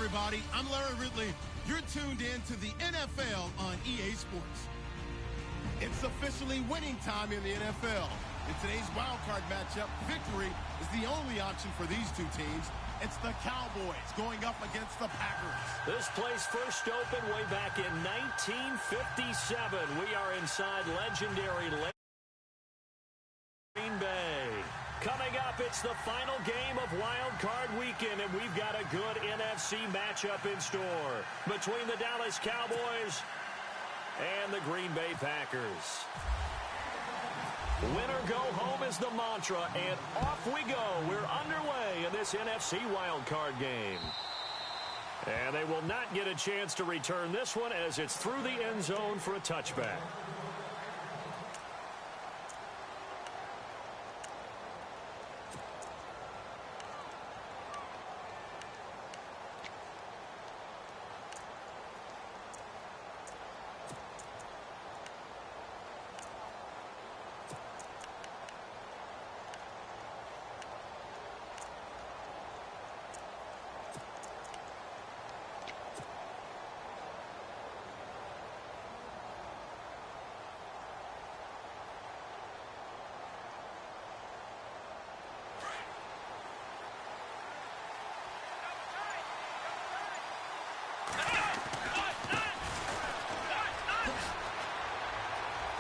everybody. I'm Larry Ridley. You're tuned in to the NFL on EA Sports. It's officially winning time in the NFL. In today's wildcard matchup, victory is the only option for these two teams. It's the Cowboys going up against the Packers. This place first opened way back in 1957. We are inside legendary Green Bay. Coming up, it's the final game of Wild Card Weekend, and we've got a good NFC matchup in store between the Dallas Cowboys and the Green Bay Packers. Win or go home is the mantra, and off we go. We're underway in this NFC Wild Card game. And they will not get a chance to return this one as it's through the end zone for a touchback.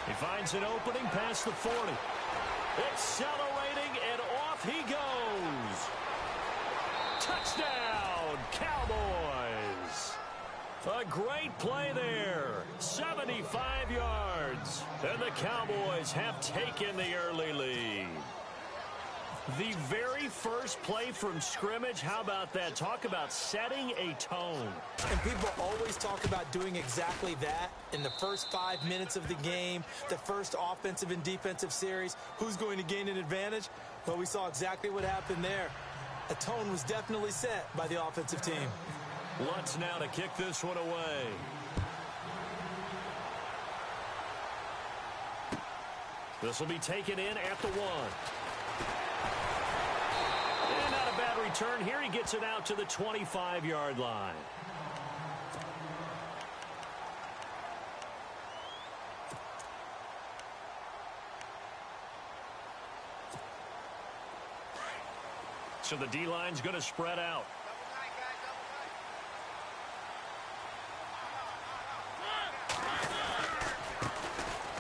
He finds an opening past the 40. Accelerating, and off he goes. Touchdown, Cowboys. A great play there. 75 yards. And the Cowboys have taken the early lead. The very first play from scrimmage, how about that? Talk about setting a tone. And people always talk about doing exactly that in the first 5 minutes of the game, the first offensive and defensive series. Who's going to gain an advantage? Well, we saw exactly what happened there. A tone was definitely set by the offensive team. Lutz now to kick this one away. This will be taken in at the 1. And not a bad return here. He gets it out to the 25-yard line. So the D-line's going to spread out.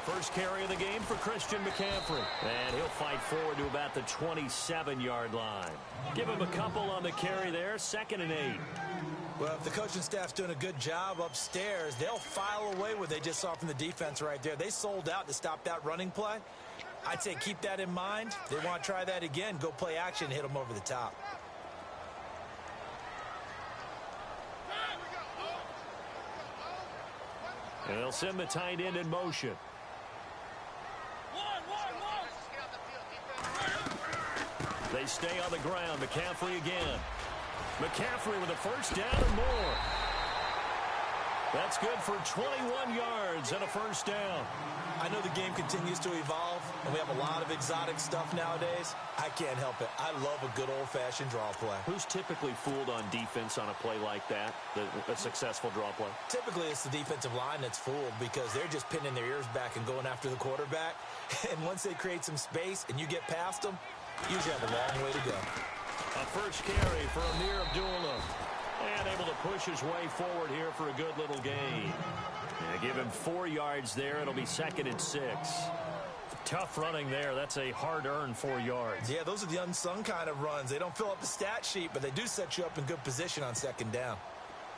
First carry of the game for Christian McCaffrey. And he'll fight forward to about the 27-yard line. Give him a couple on the carry there. 2nd and 8. Well, if the coaching staff's doing a good job upstairs, they'll file away what they just saw from the defense right there. They sold out to stop that running play. I'd say keep that in mind. They want to try that again. Go play action, hit them over the top. And they'll send the tight end in motion. They stay on the ground. McCaffrey again. McCaffrey with a first down and more. That's good for 21 yards and a first down. I know the game continues to evolve, and we have a lot of exotic stuff nowadays. I can't help it. I love a good old-fashioned draw play. Who's typically fooled on defense on a play like that, a successful draw play? Typically, it's the defensive line that's fooled because they're just pinning their ears back and going after the quarterback. And once they create some space and you get past them, you usually have a long way to go. A first carry for Amir Abdullah. And able to push his way forward here for a good little gain. Give him 4 yards there. It'll be 2nd and 6. Tough running there. That's a hard-earned 4 yards. Yeah, those are the unsung kind of runs. They don't fill up the stat sheet, but they do set you up in good position on 2nd down.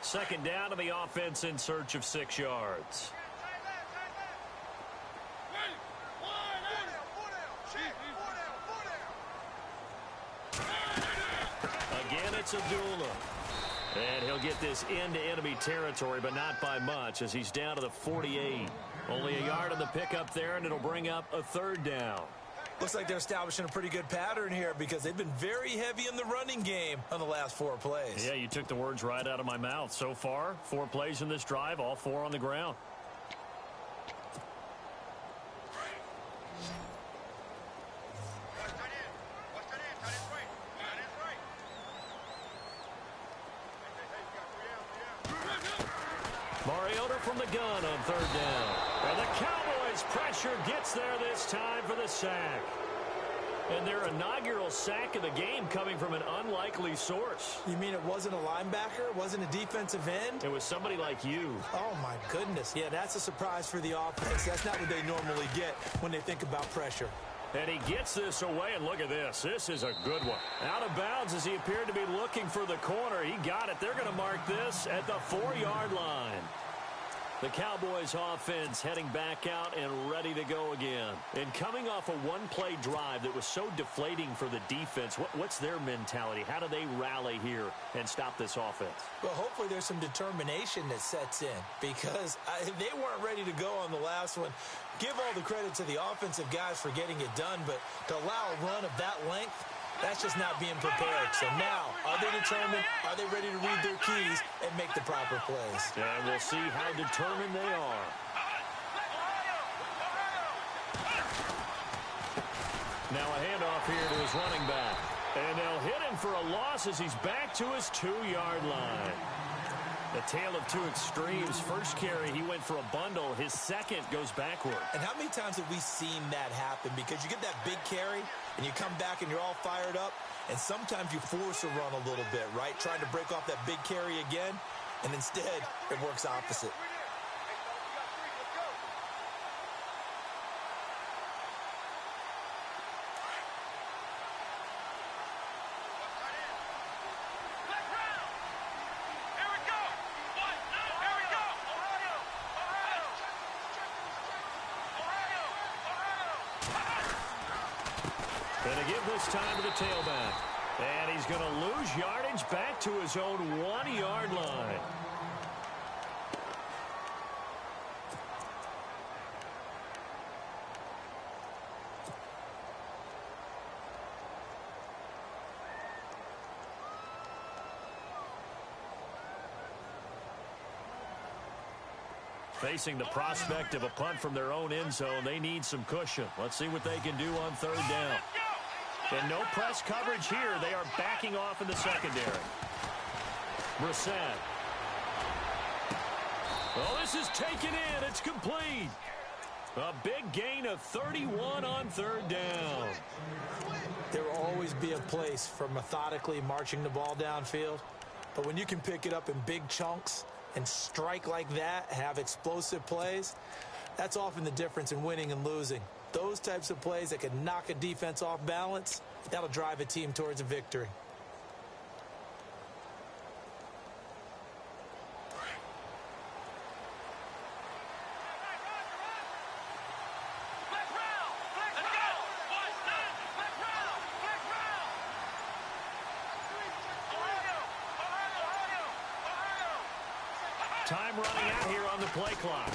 2nd down to the offense in search of 6 yards. Again, it's Abdullah. And he'll get this into enemy territory, but not by much as he's down to the 48. Only a yard on the pickup there, and it'll bring up a 3rd down. Looks like they're establishing a pretty good pattern here because they've been very heavy in the running game on the last 4 plays. Yeah, you took the words right out of my mouth. So far, 4 plays in this drive, all 4 on the ground. Mariota from the gun on third down. And the Cowboys' pressure gets there this time for the sack. And their inaugural sack of the game coming from an unlikely source. You mean it wasn't a linebacker? It wasn't a defensive end? It was somebody like you. Oh, my goodness. Yeah, that's a surprise for the offense. That's not what they normally get when they think about pressure. And he gets this away, and look at this. This is a good one. Out of bounds as he appeared to be looking for the corner. He got it. They're going to mark this at the 4-yard line. The Cowboys offense heading back out and ready to go again. And coming off a one-play drive that was so deflating for the defense, what's their mentality? How do they rally here and stop this offense? Well, hopefully there's some determination that sets in because they weren't ready to go on the last one. Give all the credit to the offensive guys for getting it done, but to allow a run of that length, that's just not being prepared. So now, are they determined? Are they ready to read their keys and make the proper plays? And we'll see how determined they are. Now a handoff here to his running back. And they'll hit him for a loss as he's back to his 2-yard line. The tale of two extremes. First carry, he went for a bundle. His second goes backward. And how many times have we seen that happen? Because you get that big carry, and you come back and you're all fired up, and sometimes you force a run a little bit, right? Trying to break off that big carry again, and instead it works opposite. And to give this time to the tailback. And he's going to lose yardage back to his own 1-yard line. Facing the prospect of a punt from their own end zone, they need some cushion. Let's see what they can do on third down. And no press coverage here. They are backing off in the secondary. Brissett. Oh, this is taken in. It's complete. A big gain of 31 on third down. There will always be a place for methodically marching the ball downfield. But when you can pick it up in big chunks and strike like that, have explosive plays, that's often the difference in winning and losing. Those types of plays that can knock a defense off balance, that'll drive a team towards a victory. Time running out here on the play clock.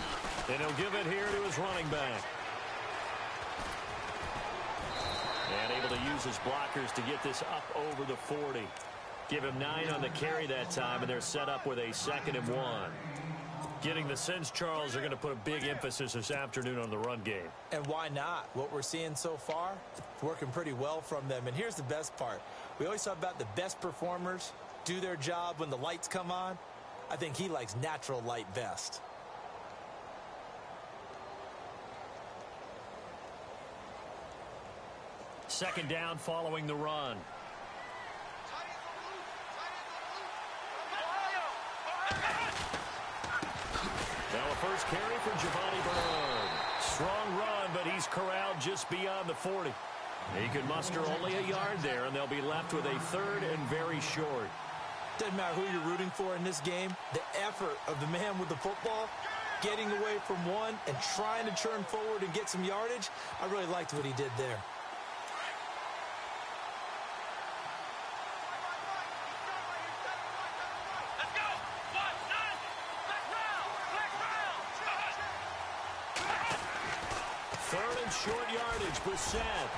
And he'll give it here to his running back. And able to use his blockers to get this up over the 40. Give him 9 on the carry that time, and they're set up with a 2nd and 1. Getting the sense, Charles, are going to put a big emphasis this afternoon on the run game. And why not? What we're seeing so far, working pretty well from them. And here's the best part. We always talk about the best performers do their job when the lights come on. I think he likes natural light best. Second down following the run. Now a first carry for Giovanni Bernard. Strong run, but he's corralled just beyond the 40. He could muster only a yard there, and they'll be left with a 3rd and very short. Doesn't matter who you're rooting for in this game. The effort of the man with the football, getting away from one and trying to turn forward and get some yardage, I really liked what he did there. Third and short yardage, Brissett.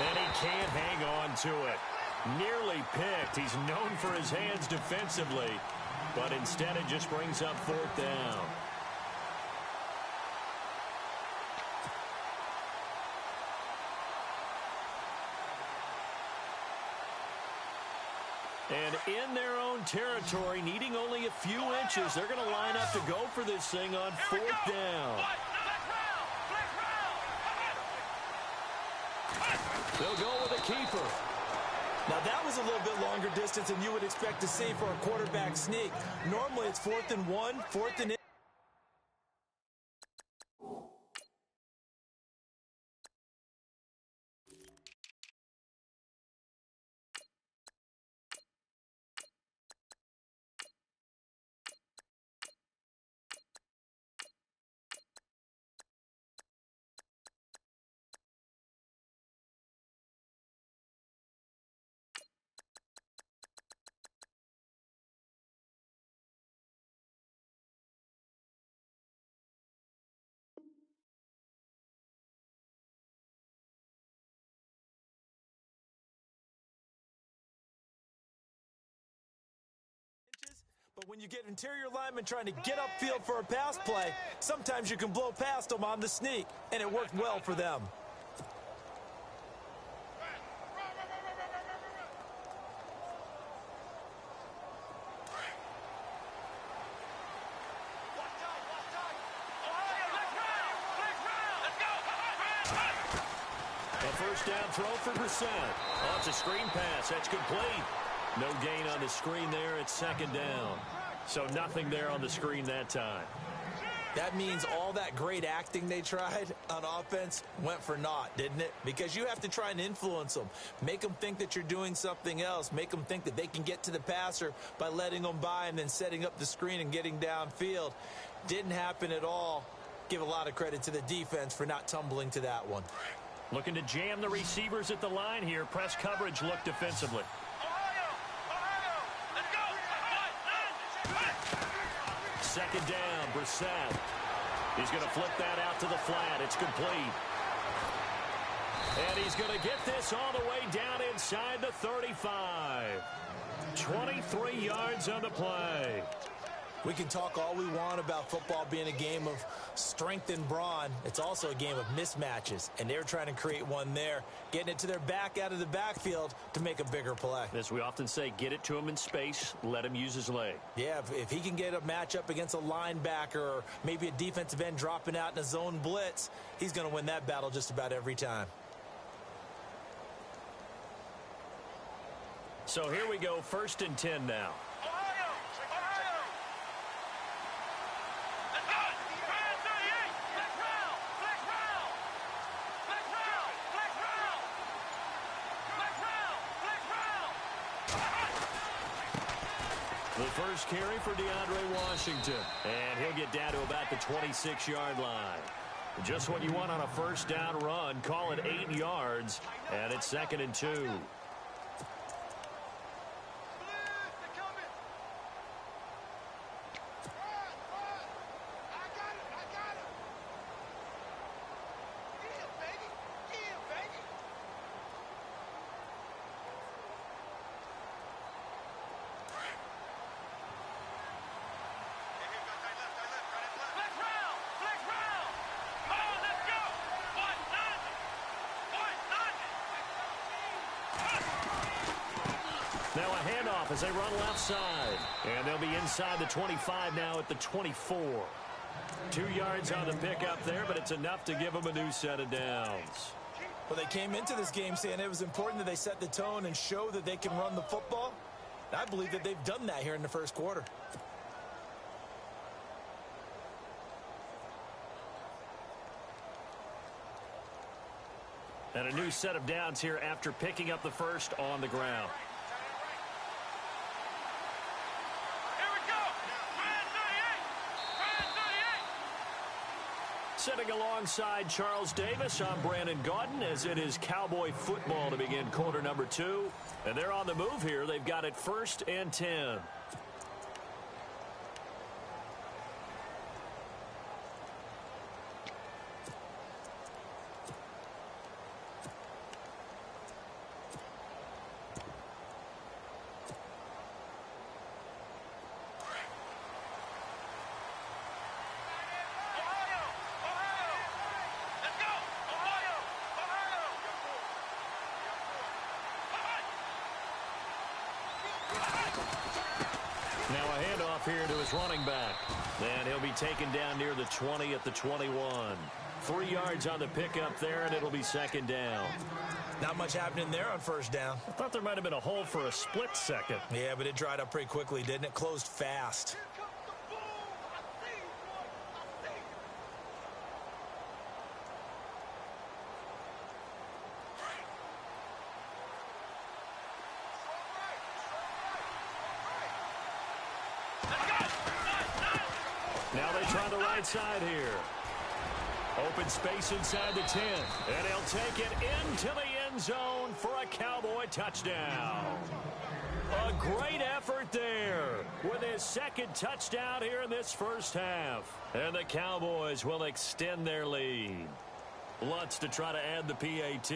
And he can't hang on to it. Nearly picked. He's known for his hands defensively, but instead it just brings up 4th down. And in their own territory, needing only a few inches, they're going to line up to go for this thing on fourth down. They'll go with a keeper. Now, that was a little bit longer distance than you would expect to see for a quarterback sneak. Normally, it's 4th and 1, 4th and But when you get interior linemen trying to get upfield for a pass play, sometimes you can blow past them on the sneak, and it worked well for them. A first down throw for Brissett. Oh, it's a screen pass. That's complete. No gain on the screen there. It's second down. So nothing there on the screen that time. That means all that great acting they tried on offense went for naught, didn't it? Because you have to try and influence them. Make them think that you're doing something else. Make them think that they can get to the passer by letting them by and then setting up the screen and getting downfield. Didn't happen at all. Give a lot of credit to the defense for not tumbling to that one. Looking to jam the receivers at the line here. Press coverage look defensively. Second down, Brissett. He's going to flip that out to the flat. It's complete. And he's going to get this all the way down inside the 35. 23 yards on the play. We can talk all we want about football being a game of strength and brawn. It's also a game of mismatches, and they're trying to create one there, getting it to their back out of the backfield to make a bigger play. As we often say, get it to him in space, let him use his leg. Yeah, if he can get a matchup against a linebacker or maybe a defensive end dropping out in a zone blitz, he's going to win that battle just about every time. So here we go, 1st and 10 now. The first carry for DeAndre Washington. And he'll get down to about the 26-yard line. Just what you want on a first down run. Call it 8 yards. And it's 2nd and 2. Now a handoff as they run left side. And they'll be inside the 25 now at the 24. 2 yards on the pickup there, but it's enough to give them a new set of downs. Well, they came into this game saying it was important that they set the tone and show that they can run the football. I believe that they've done that here in the first quarter. And a new set of downs here after picking up the first on the ground. Sitting alongside Charles Davis, I'm Brandon Gaudin, as it is Cowboy football to begin quarter number 2. And they're on the move here. They've got it 1st and 10. Now a handoff here to his running back. And he'll be taken down near the 20 at the 21. 3 yards on the pickup there, and it'll be second down. Not much happening there on first down. I thought there might have been a hole for a split second. Yeah, but it dried up pretty quickly, didn't it? Closed fast. Now they try the right side here. Open space inside the 10. And he'll take it into the end zone for a Cowboy touchdown. A great effort there with his second touchdown here in this first half. And the Cowboys will extend their lead. Lutz to try to add the PAT.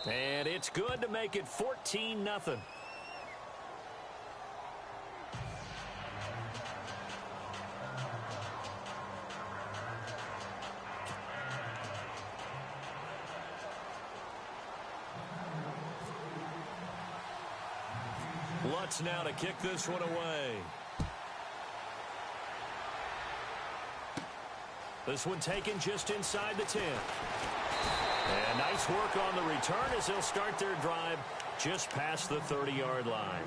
And it's good to make it 14-0. Lutz now to kick this one away. This one taken just inside the 10. And nice work on the return as they'll start their drive just past the 30-yard line.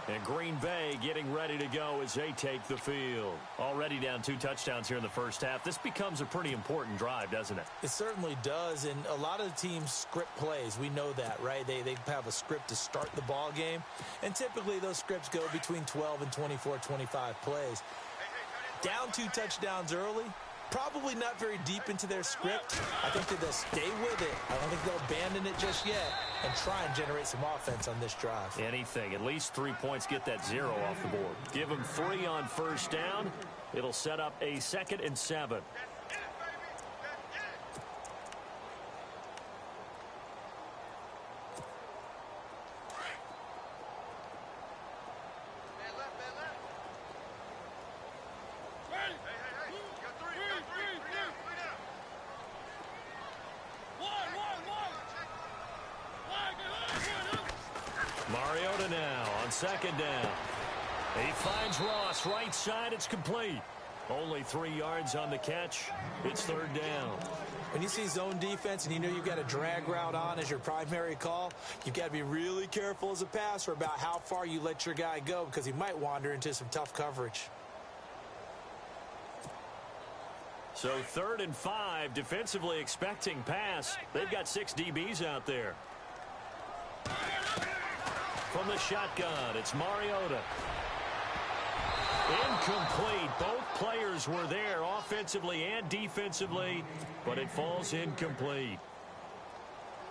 And Green Bay getting ready to go as they take the field. Already down 2 touchdowns here in the first half. This becomes a pretty important drive, doesn't it? It certainly does, and a lot of the teams script plays. We know that, right? They have a script to start the ball game, and typically those scripts go between 12 and 24, 25 plays. Down 2 touchdowns early, probably not very deep into their script. I think that they'll stay with it. I don't think they'll abandon it just yet and try and generate some offense on this drive. Anything. At least 3 points, get that 0 off the board. Give them 3 on first down. It'll set up a 2nd and 7. Mariota now on 2nd down. He finds Ross right side. It's complete. Only 3 yards on the catch. It's 3rd down. When you see zone defense and you know you've got a drag route on as your primary call, you've got to be really careful as a passer about how far you let your guy go because he might wander into some tough coverage. So 3rd and 5, defensively expecting pass. They've got 6 DBs out there. From the shotgun, it's Mariota. Incomplete. Both players were there offensively and defensively, but it falls incomplete.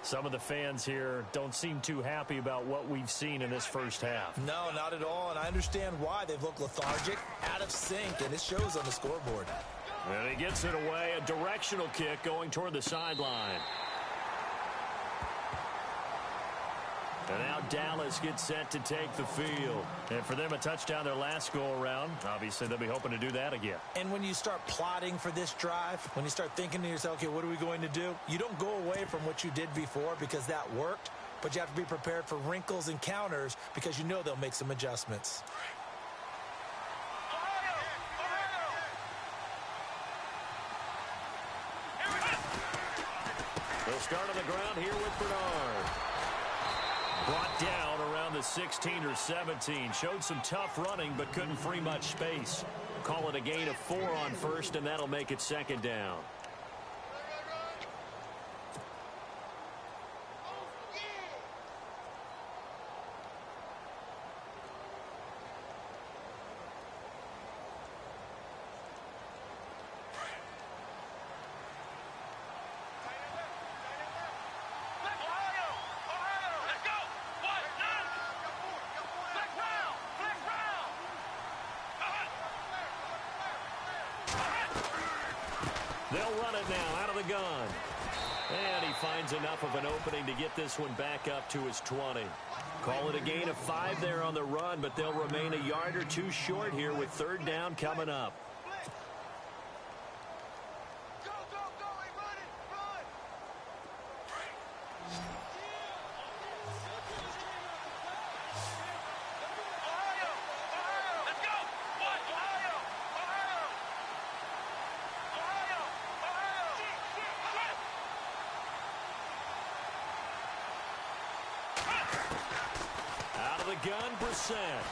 Some of the fans here don't seem too happy about what we've seen in this first half. No, not at all, and I understand why. They've looked lethargic, out of sync, and it shows on the scoreboard. And he gets it away, a directional kick going toward the sideline. And now Dallas gets set to take the field. And for them, a touchdown their last go-around. Obviously, they'll be hoping to do that again. And when you start plotting for this drive, when you start thinking to yourself, okay, what are we going to do? You don't go away from what you did before because that worked, but you have to be prepared for wrinkles and counters because you know they'll make some adjustments. They'll start on the ground here with Bernard. Brought down around the 16 or 17. Showed some tough running, but couldn't free much space. Call it a gain of 4 on first, and that'll make it 2nd down. They'll run it now out of the gun. And he finds enough of an opening to get this one back up to his 20. Call it a gain of 5 there on the run, but they'll remain a yard or two short here with third down coming up. Gun Brissett.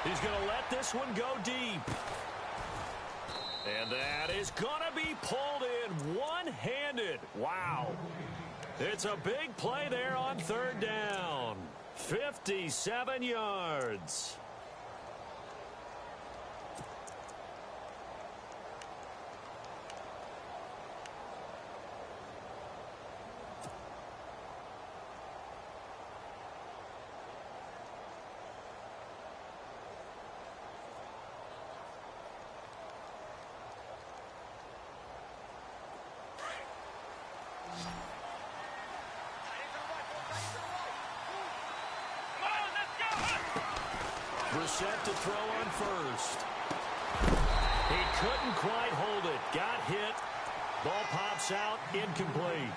He's going to let this one go deep. And that is going to be pulled in one-handed. Wow. It's a big play there on third down. 57 yards. Brissett to throw on first. He couldn't quite hold it. Got hit. Ball pops out. Incomplete.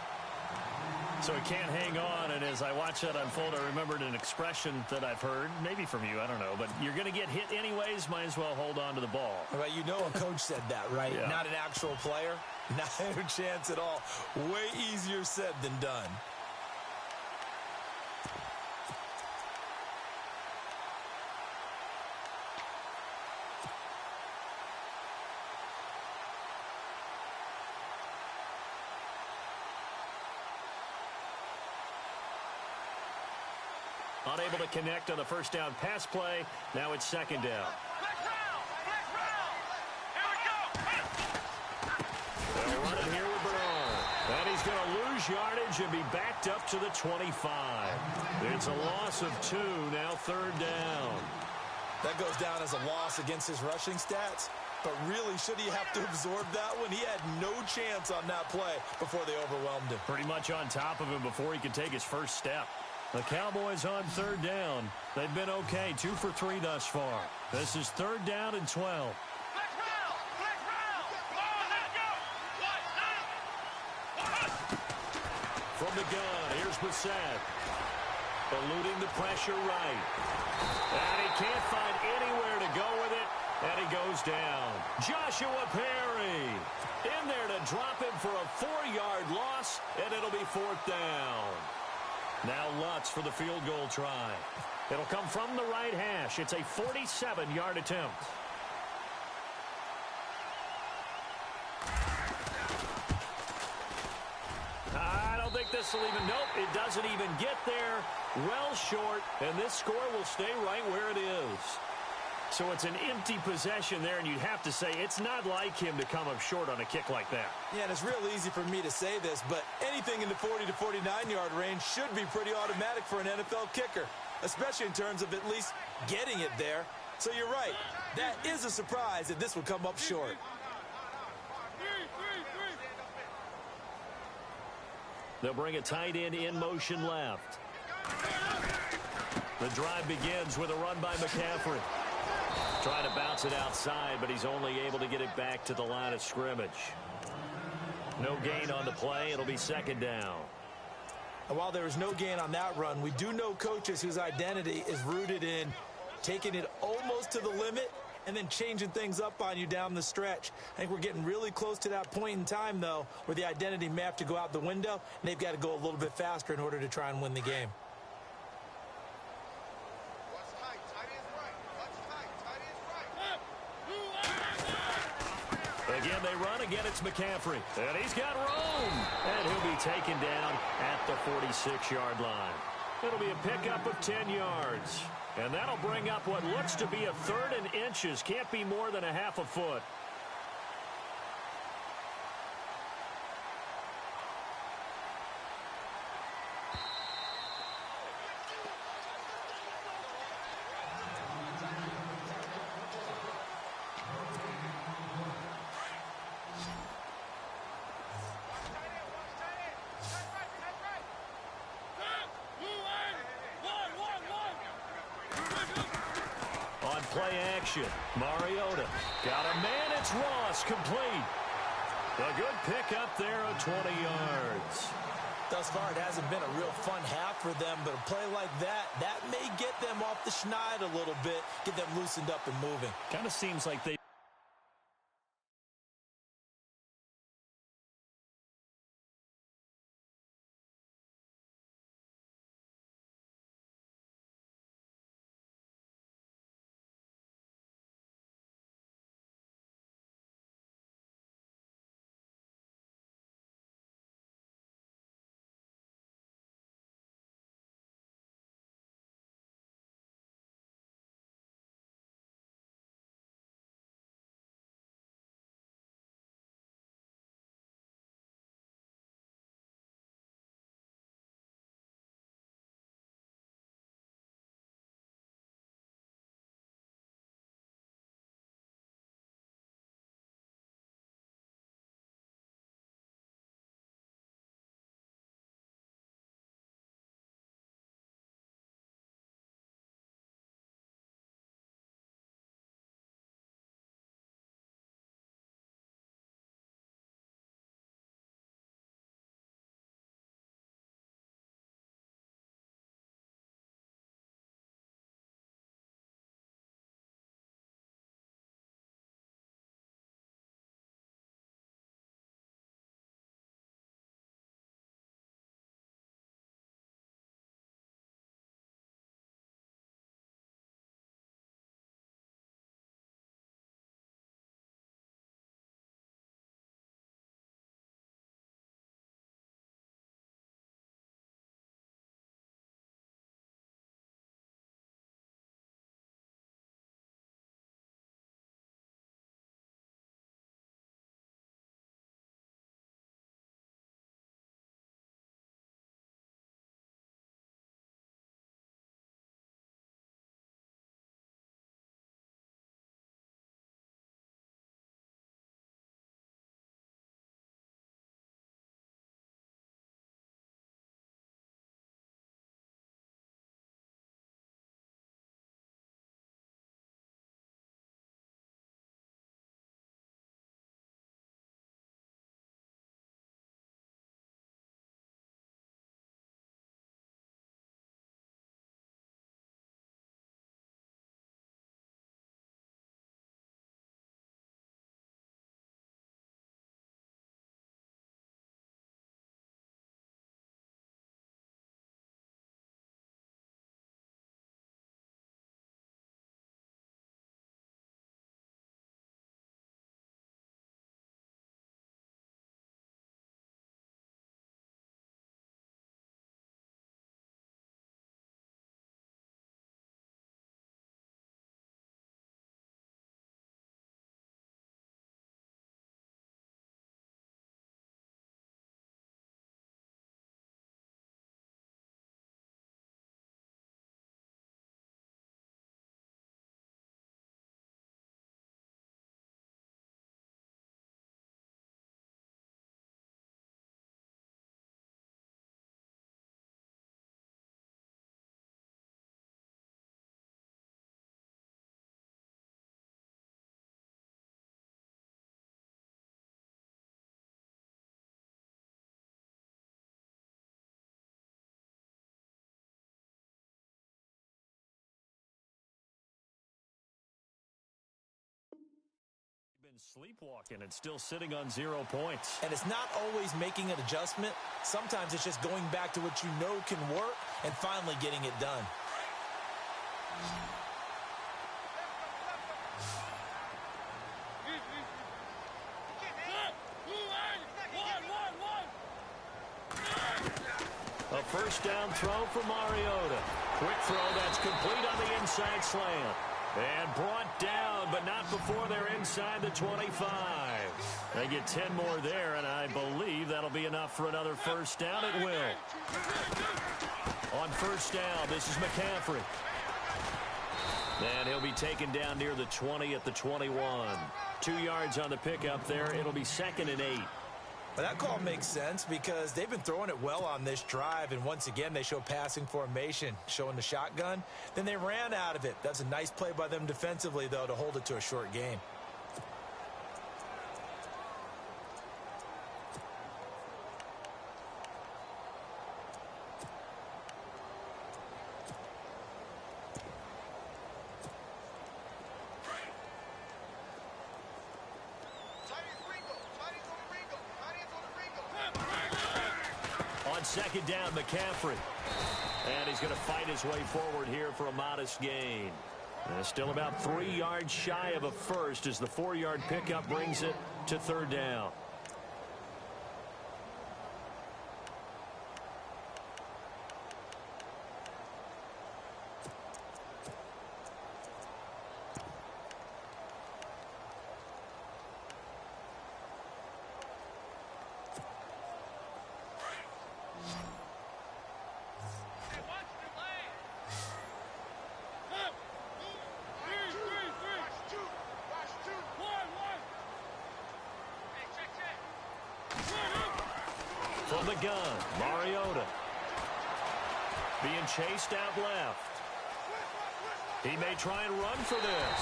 So he can't hang on, and as I watch that unfold, I remembered an expression that I've heard, maybe from you, I don't know, but you're going to get hit anyways, might as well hold on to the ball. Well, you know a coach said that, right? Yeah. Not an actual player. Not a chance at all. Way easier said than done. Unable to connect on the first down pass play. Now it's second down. They'll run it here with Burrow. And he's going to lose yardage and be backed up to the 25. It's a loss of 2, now third down. That goes down as a loss against his rushing stats. But really, should he have to absorb that one? He had no chance on that play before they overwhelmed him. Pretty much on top of him before he could take his first step. The Cowboys on third down. They've been okay, 2 for 3 thus far. This is third down and 12. From the gun, here's Brissett. Eluding the pressure right. And he can't find anywhere to go with it, and he goes down. Joshua Perry in there to drop him for a 4-yard loss, and it'll be fourth down. Now Lutz for the field goal try. It'll come from the right hash. It's a 47-yard attempt. I don't think this will even, nope, it doesn't even get there. Well short, and this score will stay right where it is. So it's an empty possession there, and you'd have to say it's not like him to come up short on a kick like that. Yeah, and it's real easy for me to say this, but anything in the 40 to 49-yard range should be pretty automatic for an NFL kicker, especially in terms of at least getting it there. So you're right. That is a surprise that this will come up short. They'll bring a tight end in motion left. The drive begins with a run by McCaffrey. Trying to bounce it outside, but he's only able to get it back to the line of scrimmage. No gain on the play. It'll be second down. And while there is no gain on that run, we do know coaches whose identity is rooted in taking it almost to the limit and then changing things up on you down the stretch. I think we're getting really close to that point in time, though, where the identity may have to go out the window, and they've got to go a little bit faster in order to try and win the game. Again, they run. Again, it's McCaffrey. And he's got room. And he'll be taken down at the 46-yard line. It'll be a pickup of 10 yards. And that'll bring up what looks to be a third and inches. Can't be more than a half a foot. play action. Mariota got a man. It's Ross, complete. A good pick up there of 20 yards. Thus far, it hasn't been a real fun half for them, but a play like that may get them off the schneid a little bit, get them loosened up and moving. Kind of seems like they... Sleepwalking and still sitting on 0 points. And it's not always making an adjustment. Sometimes it's just going back to what you know can work and finally getting it done. A first down throw for Mariota. Quick throw that's complete on the inside slant. And brought down, but not before they're inside the 25. They get 10 more there, and I believe that'll be enough for another first down. It will. On first down, this is McCaffrey. And he'll be taken down near the 20 at the 21. 2 yards on the pickup there. It'll be 2nd and 8. Well, that call makes sense because they've been throwing it well on this drive, and once again, they show passing formation, showing the shotgun. Then they ran out of it. That's a nice play by them defensively, though, to hold it to a short game. Second down, McCaffrey. And he's going to fight his way forward here for a modest gain. Still about 3 yards shy of a first as the 4-yard pickup brings it to third down. From the gun, Mariota. Being chased out left. He may try and run for this.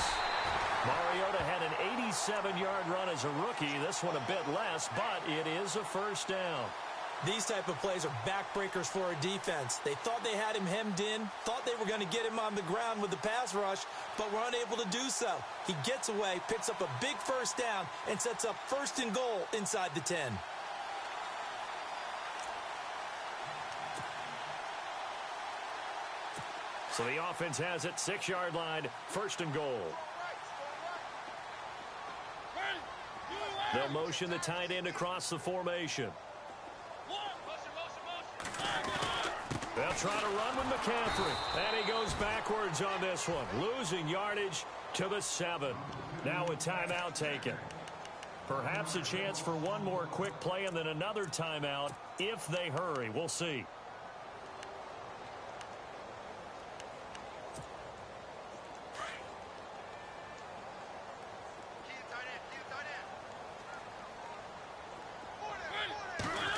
Mariota had an 87-yard run as a rookie. This one a bit less, but it is a first down. These type of plays are backbreakers for a defense. They thought they had him hemmed in, thought they were going to get him on the ground with the pass rush, but were unable to do so. He gets away, picks up a big first down, and sets up first and goal inside the 10. So the offense has it, 6-yard line, first and goal. They'll motion the tight end across the formation. They'll try to run with McCaffrey. And he goes backwards on this one, losing yardage to the 7. Now a timeout taken. Perhaps a chance for one more quick play and then another timeout if they hurry. We'll see.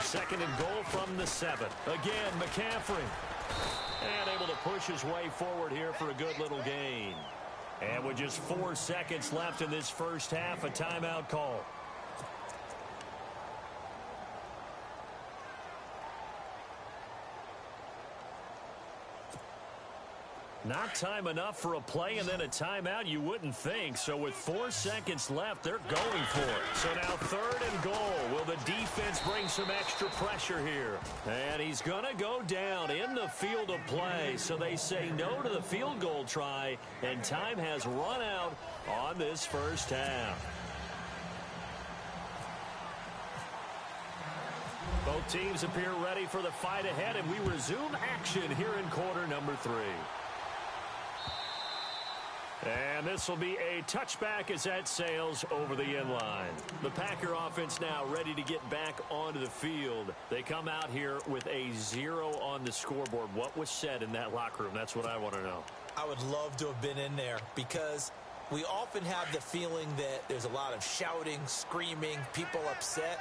Second and goal from the 7. Again, McCaffrey. And able to push his way forward here for a good little gain. And with just 4 seconds left in this first half, a timeout call. Not time enough for a play and then a timeout, you wouldn't think. So with 4 seconds left, they're going for it. So now third and goal. Will the defense bring some extra pressure here? And he's going to go down in the field of play. So they say no to the field goal try, and time has run out on this first half. Both teams appear ready for the fight ahead, and we resume action here in quarter number 3. And this will be a touchback as that sails over the end line. The Packer offense now ready to get back onto the field. They come out here with a 0 on the scoreboard. What was said in that locker room? That's what I want to know. I would love to have been in there because we often have the feeling that there's a lot of shouting, screaming, people upset.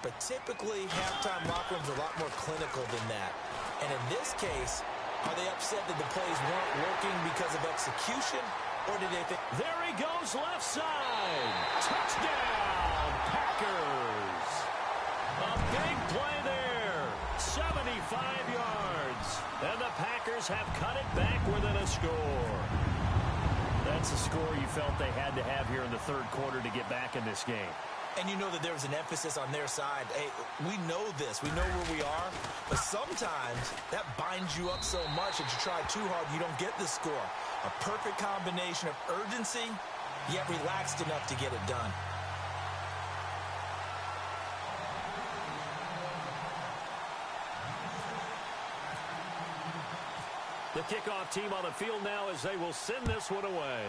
But typically, halftime locker rooms are a lot more clinical than that. And in this case, are they upset that the plays weren't working because of execution? Or did they think... There he goes, left side. Touchdown, Packers. A big play there. 75 yards. And the Packers have cut it back within a score. That's the score you felt they had to have here in the third quarter to get back in this game. And you know that there was an emphasis on their side. Hey, we know this. We know where we are. But sometimes that binds you up so much that you try too hard, you don't get the score. A perfect combination of urgency, yet relaxed enough to get it done. The kickoff team on the field now as they will send this one away.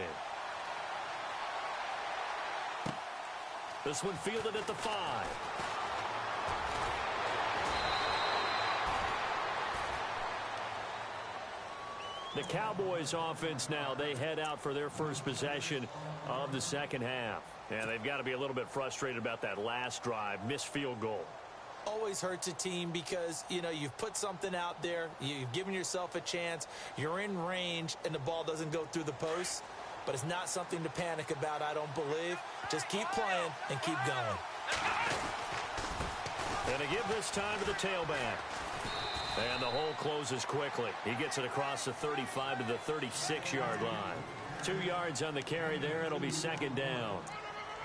This one fielded at the 5. The Cowboys offense now, they head out for their first possession of the second half. And they've got to be a little bit frustrated about that last drive, missed field goal. always hurts a team because, you know, you've put something out there, you've given yourself a chance, you're in range, and the ball doesn't go through the post. But it's not something to panic about, I don't believe. Just keep playing and keep going. And to give this time to the tailback. And the hole closes quickly. He gets it across the 35 to the 36-yard line. 2 yards on the carry there. It'll be second down.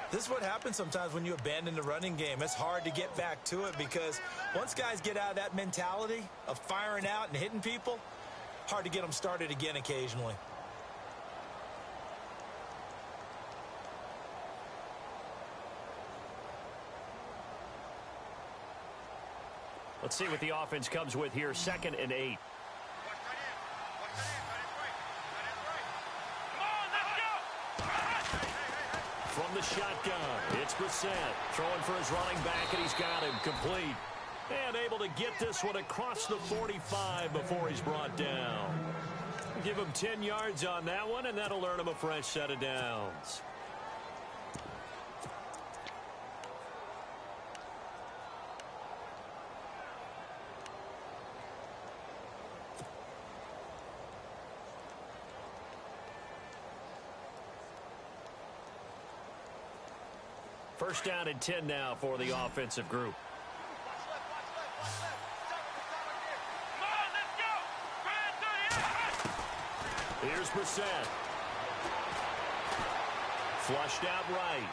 This is what happens sometimes when you abandon the running game. It's hard to get back to it because once guys get out of that mentality of firing out and hitting people, hard to get them started again occasionally. Let's see what the offense comes with here. 2nd and 8. From the shotgun, it's Brissett throwing for his running back, and he's got him complete. And able to get this one across the 45 before he's brought down. Give him 10 yards on that one, and that'll earn him a fresh set of downs. First down and 10 now for the offensive group. Here's Brissett. Flushed out right.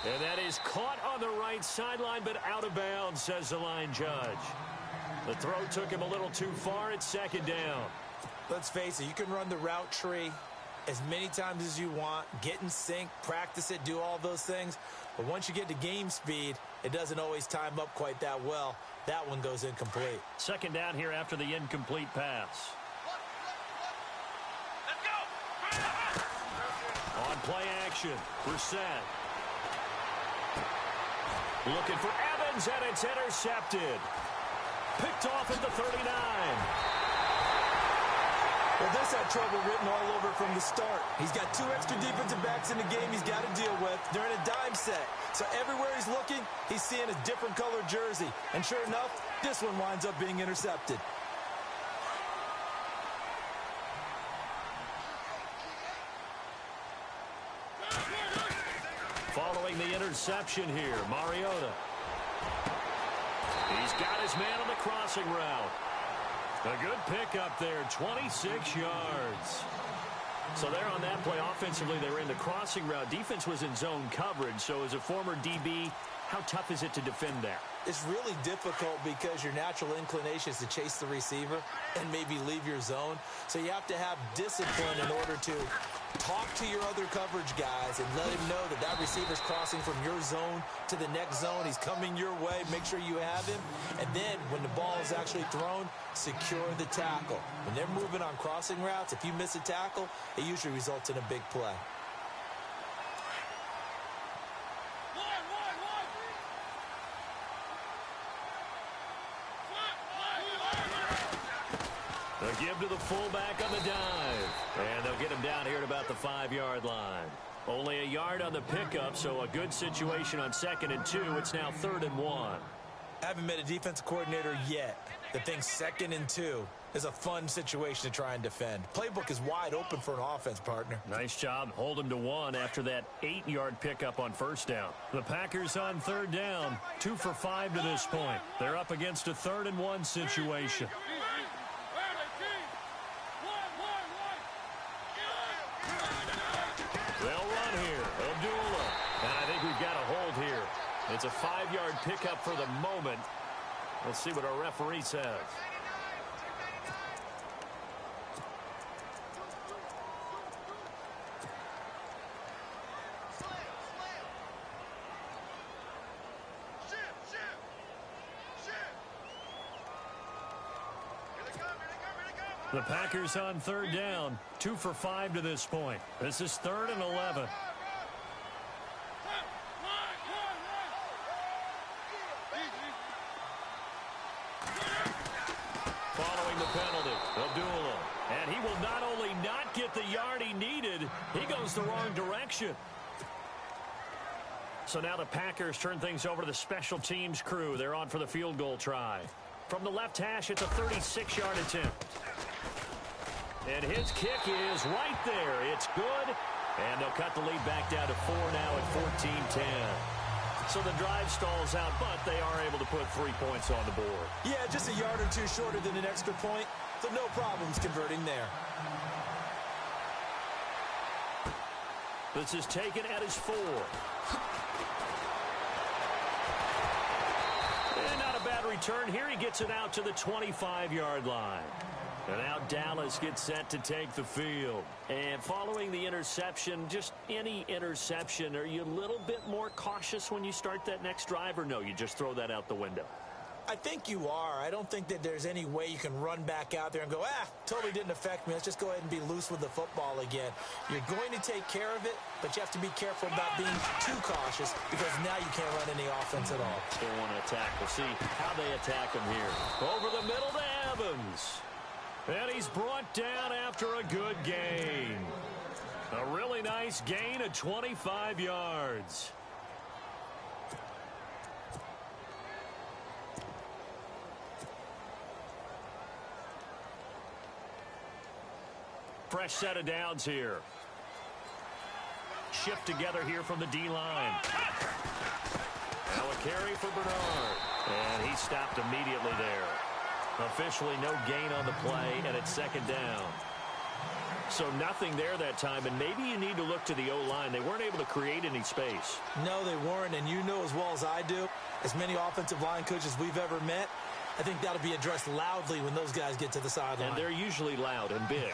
And that is caught on the right sideline, but out of bounds, says the line judge. The throw took him a little too far. It's second down. Let's face it, you can run the route tree as many times as you want, get in sync, practice it, do all those things. But once you get to game speed, it doesn't always time up quite that well. That one goes incomplete. Second down here after the incomplete pass. On play action, Brissett. Looking for Evans, and it's intercepted. Picked off at the 39. Well, this had trouble written all over from the start. He's got 2 extra defensive backs in the game he's got to deal with. They're in a dime set. So everywhere he's looking, he's seeing a different colored jersey. And sure enough, this one winds up being intercepted. Following the interception here, Mariota. He's got his man on the crossing route. A good pickup there, 26 yards. So there on that play, offensively, they were in the crossing route. Defense was in zone coverage. So as a former DB, how tough is it to defend that? It's really difficult because your natural inclination is to chase the receiver and maybe leave your zone. So you have to have discipline in order to talk to your other coverage guys and let him know that that receiver's crossing from your zone to the next zone. He's coming your way. Make sure you have him. And then when the ball is actually thrown, secure the tackle. When they're moving on crossing routes, if you miss a tackle, it usually results in a big play. They'll give to the fullback on the dive. And they'll get him down here at about the 5-yard line. Only a yard on the pickup, so a good situation on 2nd and 2. It's now 3rd and 1. I haven't met a defensive coordinator yet that thinks 2nd and 2 is a fun situation to try and defend. Playbook is wide open for an offense, partner. Nice job. Hold him to 1 after that 8-yard pickup on first down. The Packers on 3rd down. 2 for 5 to this point. They're up against a 3rd and 1 situation. They'll run here. Abdullah. And I think we've got a hold here. It's a 5-yard pickup for the moment. Let's see what our referee says. The Packers on 3rd down. 2 for 5 to this point. This is 3rd and 11. Following the penalty, Abdullah. And he will not only not get the yard he needed, he goes the wrong direction. So now the Packers turn things over to the special teams crew. They're on for the field goal try. From the left hash, it's a 36-yard attempt. And his kick is right there. It's good. And they'll cut the lead back down to 4 now at 14-10. So the drive stalls out, but they are able to put 3 points on the board. Yeah, just a yard or two shorter than an extra point. So no problems converting there. This is taken at his 4. And not a bad return here. He gets it out to the 25-yard line. And now Dallas gets set to take the field. And following the interception, just any interception, are you a little bit more cautious when you start that next drive, or no, you just throw that out the window? I think you are. I don't think that there's any way you can run back out there and go, totally didn't affect me. Let's just go ahead and be loose with the football again. You're going to take care of it, but you have to be careful about being too cautious because now you can't run any offense at all. They want to attack. We'll see how they attack him here. Over the middle to Evans. And he's brought down after a good gain. A really nice gain of 25 yards. Fresh set of downs here. Shift together here from the D-line. Now a carry for Bernard. And he stopped immediately there. Officially no gain on the play, and it's second down. So nothing there that time, and maybe you need to look to the O-line. They weren't able to create any space. No, they weren't, and you know as well as I do, as many offensive line coaches we've ever met, I think that'll be addressed loudly when those guys get to the sideline. And they're usually loud and big.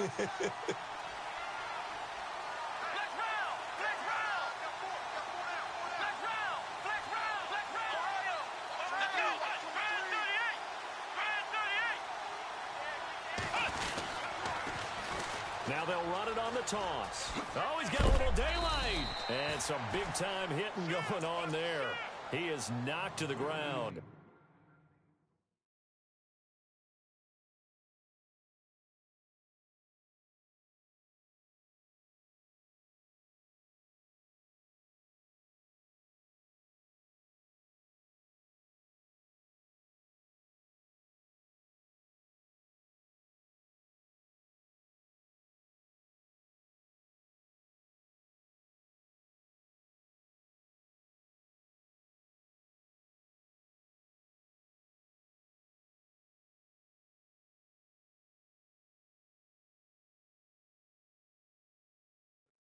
Now they'll run it on the toss. Oh, he's got a little daylight. And some big-time hitting going on there. He is knocked to the ground.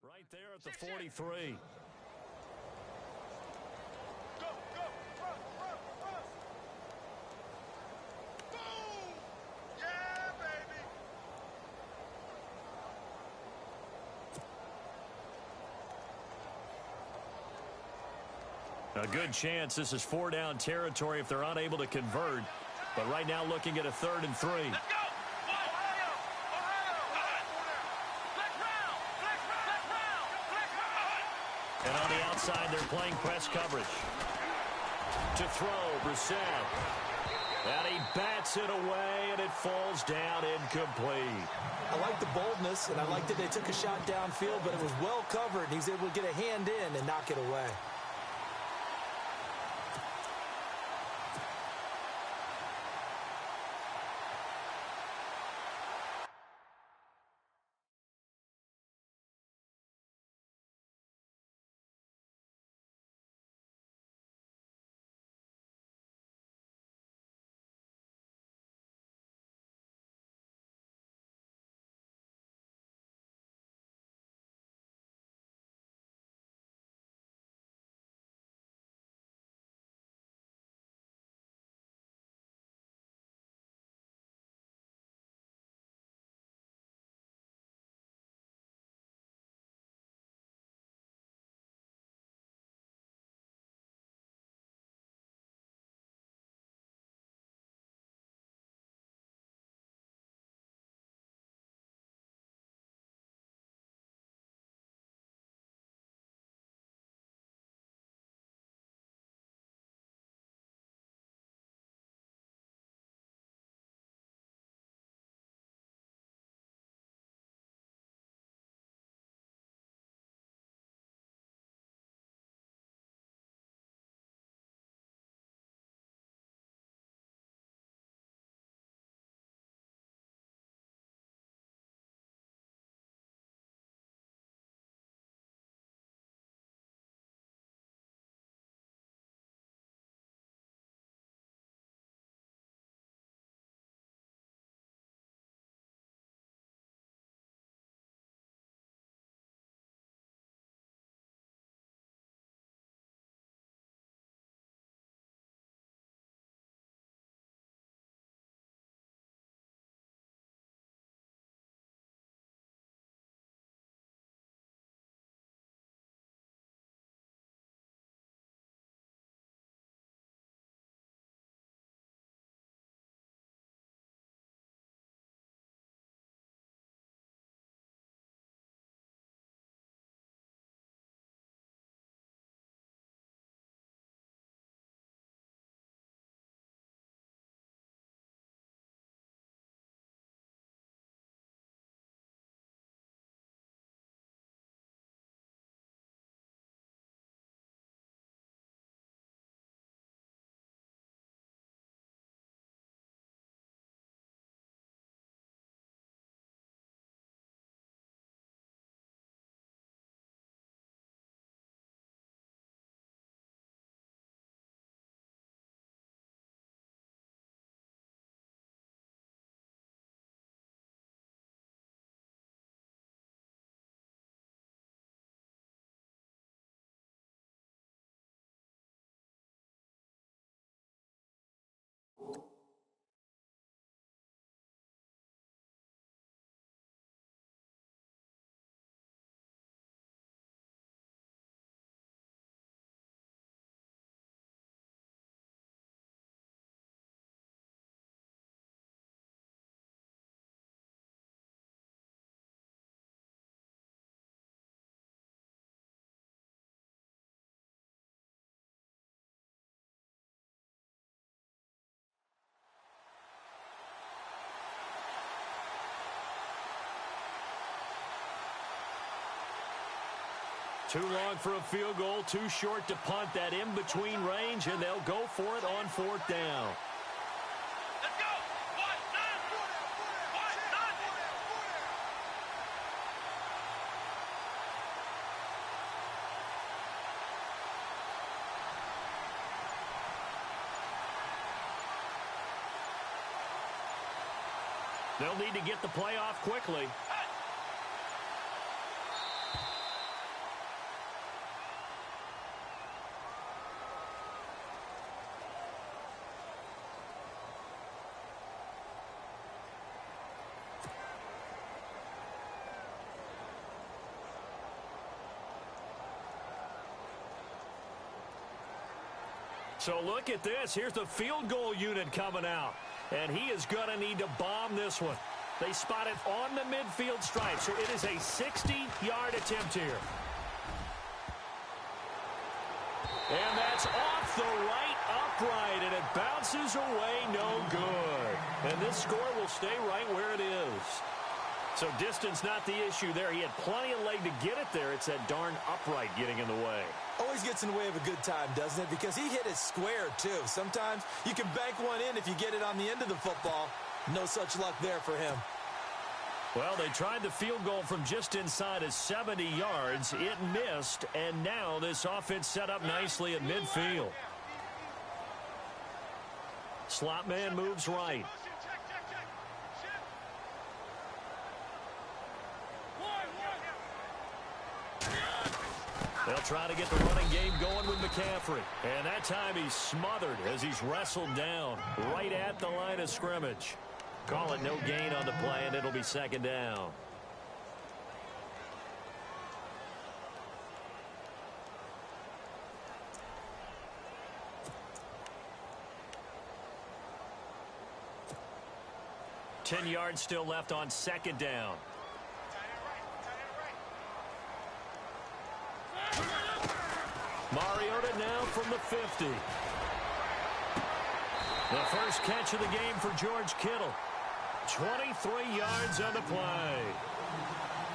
Right there at the 43. Go, go, run, run, run. Boom! Yeah, baby. A good chance this is 4-down territory if they're unable to convert. But right now looking at a 3rd and 3. Let's go! And on the outside, they're playing press coverage. To throw, Brissett. And he bats it away, and it falls down incomplete. I like the boldness, and I like that they took a shot downfield, but it was well covered. He's able to get a hand in and knock it away. Too long for a field goal, too short to punt. That in-between range, and they'll go for it on 4th down. Let's go! One, nine, one, nine. They'll need to get the play off quickly. So look at this. Here's the field goal unit coming out. And he is going to need to bomb this one. They spot it on the midfield stripe. So it is a 60-yard attempt here. And that's off the right upright. And it bounces away no good. And this score will stay right where it is. So distance not the issue there. He had plenty of leg to get it there. It's that darn upright getting in the way. Always gets in the way of a good time, doesn't it? Because he hit it square, too. Sometimes you can bank one in if you get it on the end of the football. No such luck there for him. Well, they tried the field goal from just inside of 70 yards. It missed, and now this offense set up nicely at midfield. Slot man moves right. They'll try to get the running game going with McCaffrey. And that time he's smothered as he's wrestled down right at the line of scrimmage. Call it no gain on the play, and it'll be 2nd down. Ten yards still left on 2nd down. Mariota now from the 50. The first catch of the game for George Kittle. 23 yards on the play.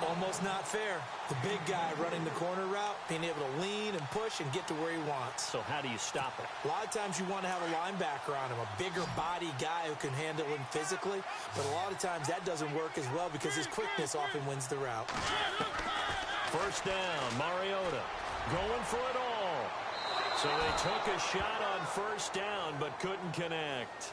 Almost not fair. The big guy running the corner route, being able to lean and push and get to where he wants. So how do you stop it? A lot of times you want to have a linebacker on him, a bigger body guy who can handle him physically. But a lot of times that doesn't work as well because his quickness often wins the route. First down, Mariota going for it all. So they took a shot on first down but couldn't connect.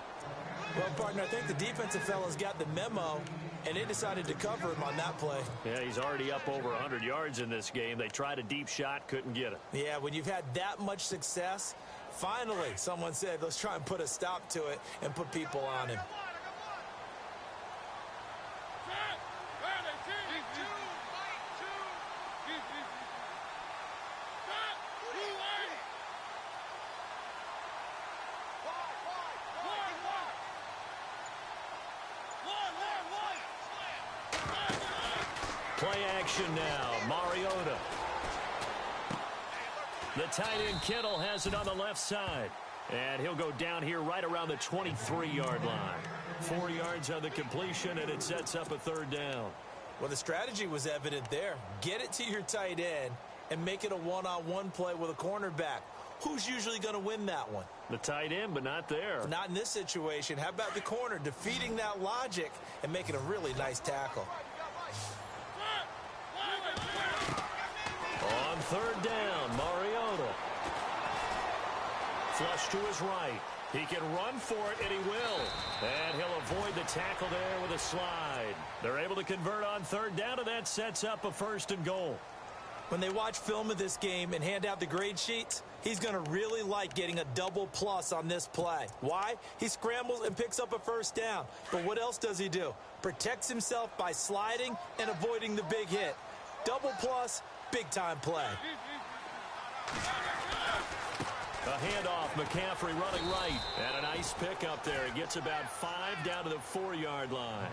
Well, partner, I think the defensive fellas got the memo, and they decided to cover him on that play. Yeah, he's already up over 100 yards in this game. They tried a deep shot, couldn't get it. Yeah, when you've had that much success, finally someone said, let's try and put a stop to it and put people on him. Play action now. Mariota. The tight end Kittle has it on the left side. And he'll go down here right around the 23-yard line. 4 yards on the completion, and it sets up a 3rd down. Well, the strategy was evident there. Get it to your tight end and make it a one-on-one play with a cornerback. Who's usually going to win that one? The tight end, but not there. Not in this situation. How about the corner defeating that logic and making a really nice tackle? On 3rd down, Mariota. Flush to his right. He can run for it, and he will. And he'll avoid the tackle there with a slide. They're able to convert on 3rd down, and that sets up a 1st and goal. When they watch film of this game and hand out the grade sheets, he's going to really like getting a double plus on this play. Why? He scrambles and picks up a 1st down. But what else does he do? Protects himself by sliding and avoiding the big hit. Double plus, big-time play. A handoff, McCaffrey running right. And a nice pick up there. He gets about 5 down to the 4-yard line.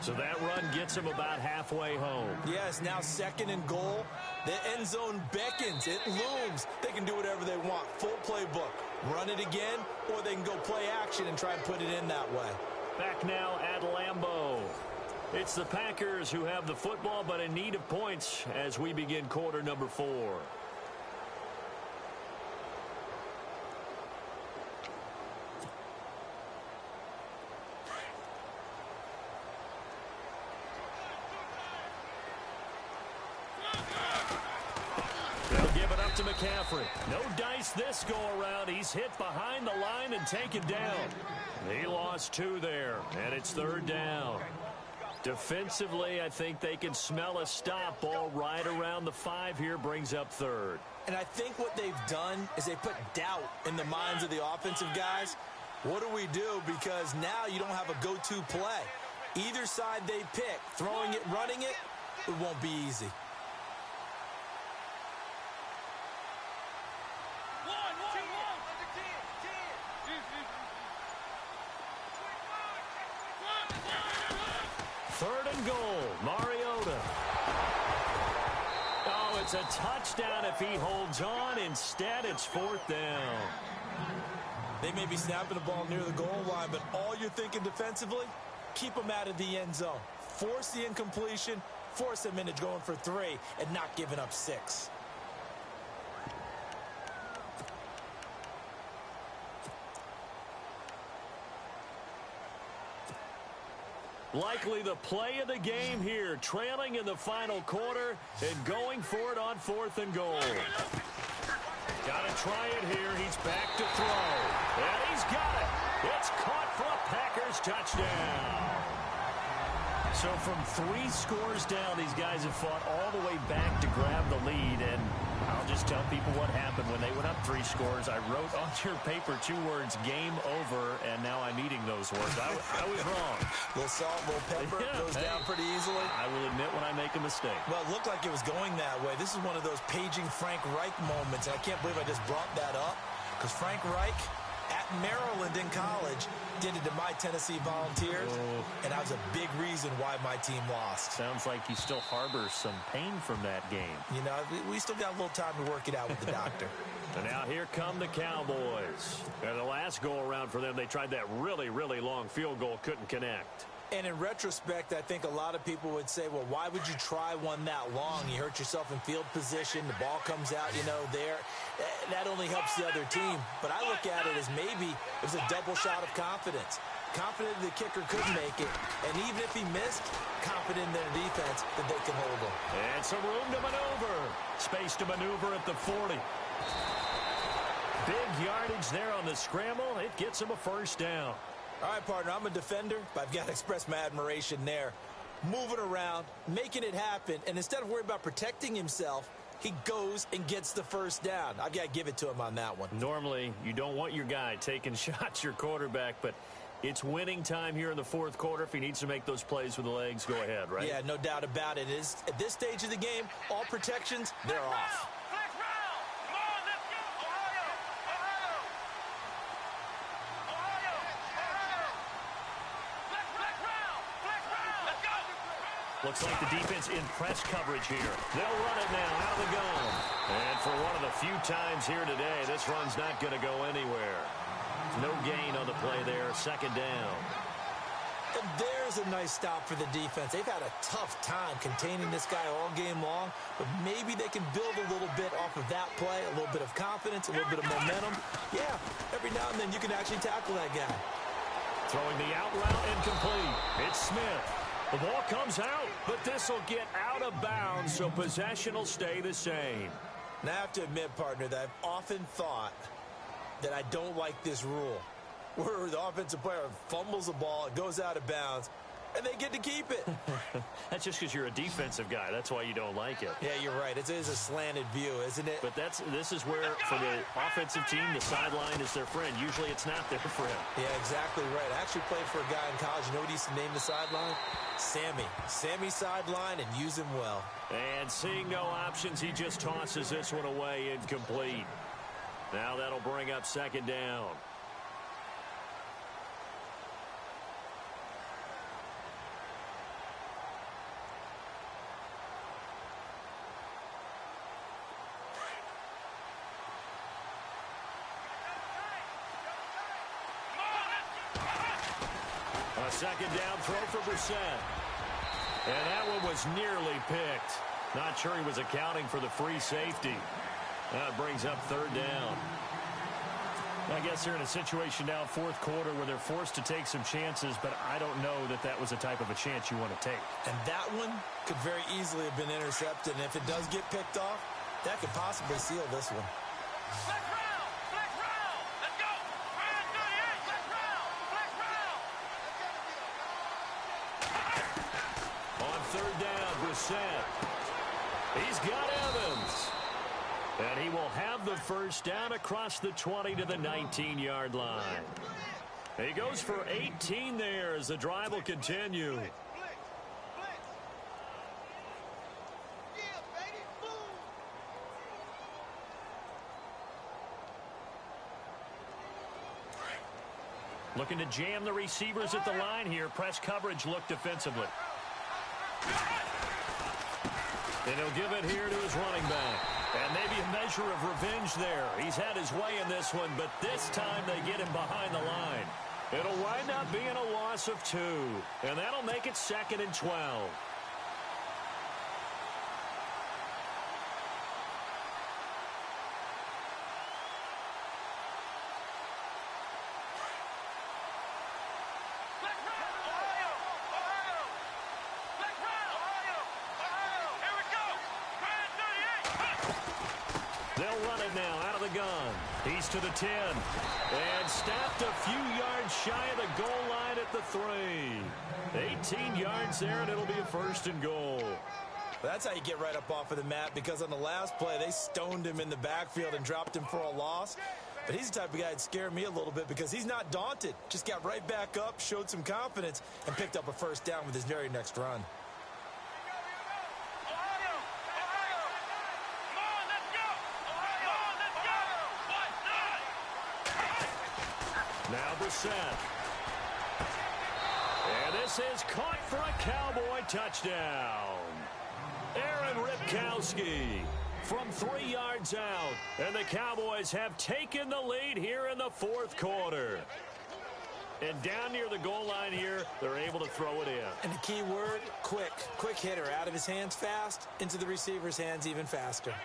So that run gets him about halfway home. Yes, now 2nd and goal. The end zone beckons. It looms. They can do whatever they want. Full playbook. Run it again, or they can go play action and try and put it in that way. Back now at Lambeau. It's the Packers who have the football, but in need of points as we begin quarter number 4. They'll give it up to McCaffrey. No dice this go-around. He's hit behind the line and taken down. He lost 2 there, and it's 3rd down. Defensively, I think they can smell a stop. Ball right around the 5 here, brings up 3rd. And I think what they've done is they put doubt in the minds of the offensive guys. What do we do? Because now you don't have a go-to play. Either side they pick, throwing it, running it, it won't be easy. Third and goal, Mariota. Oh, it's a touchdown if he holds on. Instead, it's 4th down. They may be snapping the ball near the goal line, but all you're thinking defensively, keep them out of the end zone. Force the incompletion, force them into going for 3, and not giving up 6. Likely the play of the game here, trailing in the final quarter and going for it on 4th and goal. Got to try it here. He's back to throw. And he's got it. It's caught for a Packers touchdown. So from 3 scores down, these guys have fought all the way back to grab the lead. And I'll just tell people what happened when they went up 3 scores. I wrote on your paper 2 words, game over, and now I'm eating those words. I was wrong. A little salt, a little pepper, goes down pretty easily. I will admit when I make a mistake. Well, it looked like it was going that way. This is one of those paging Frank Reich moments, and I can't believe I just brought that up, because Frank Reich at Maryland in college did it to my Tennessee Volunteers, and that was a big reason why my team lost. Sounds like you still harbor some pain from that game. You know, we still got a little time to work it out with the doctor. And now here come the Cowboys. And the last go-around for them, they tried that really, really long field goal, couldn't connect. And in retrospect, I think a lot of people would say, well, why would you try one that long? You hurt yourself in field position. The ball comes out, you know, there. That only helps the other team. But I look at it as maybe it was a double shot of confidence. Confident the kicker could make it. And even if he missed, confident in their defense that they can hold him. And some room to maneuver. Space to maneuver at the 40. Big yardage there on the scramble. It gets him a 1st down. All right, partner, I'm a defender, but I've got to express my admiration there. Moving around, making it happen, and instead of worrying about protecting himself, he goes and gets the 1st down. I've got to give it to him on that one. Normally, you don't want your guy taking shots, your quarterback, but it's winning time here in the 4th quarter. If he needs to make those plays with the legs, go ahead, right? Yeah, no doubt about it. At this stage of the game, all protections, they're off. Looks like the defense in press coverage here. They'll run it now out of the gun. And for one of the few times here today, this run's not going to go anywhere. No gain on the play there. 2nd down. And there's a nice stop for the defense. They've had a tough time containing this guy all game long, but maybe they can build a little bit off of that play, a little bit of confidence, a little bit of momentum. Yeah, every now and then you can actually tackle that guy. Throwing the out route incomplete. It's Smith. The ball comes out, but this will get out of bounds, so possession will stay the same. Now, I have to admit, partner, that I've often thought that I don't like this rule, where the offensive player fumbles the ball, it goes out of bounds, and they get to keep it. That's just because you're a defensive guy. That's why you don't like it. Yeah, you're right. It is a slanted view, isn't it? But this is where, for the offensive team, the sideline is their friend. Usually it's not their friend. Yeah, exactly right. I actually played for a guy in college. You know what he used to name the sideline? Sammy. Sammy sideline, and use him well. And seeing no options, he just tosses this one away incomplete. Now that'll bring up 2nd down. A 2nd down throw for Brissett. And that one was nearly picked. Not sure he was accounting for the free safety. That brings up third down. I guess they're in a situation now, fourth quarter, where they're forced to take some chances, but I don't know that that was the type of a chance you want to take. And that one could very easily have been intercepted, and if it does get picked off, that could possibly seal this one. Flex round! Flex round! Let's go! Ryan 38! Flex round! Flex round! On third down, Brissett. He's got Evans. And he will have the first down across the 20 to the 19-yard line. He goes for 18 there as the drive will continue. Looking to jam the receivers at the line here. Press coverage look defensively. And he'll give it here to his running back. And maybe a measure of revenge there. He's had his way in this one, but this time they get him behind the line. It'll wind up being a loss of 2. And that'll make it 2nd and 12. They'll run it now out of the gun. He's to the 10. And stopped a few yards shy of the goal line at the 3. 18 yards there, and it'll be a 1st and goal. That's how you get right up off of the mat, because on the last play, they stoned him in the backfield and dropped him for a loss. But he's the type of guy that scared me a little bit because he's not daunted. Just got right back up, showed some confidence, and picked up a first down with his very next run. Now Brissett. And this is caught for a Cowboy touchdown. Aaron Ripkowski from 3 yards out. And the Cowboys have taken the lead here in the fourth quarter. And down near the goal line here, they're able to throw it in. And the key word, quick. Quick hitter. Out of his hands fast, into the receiver's hands even faster.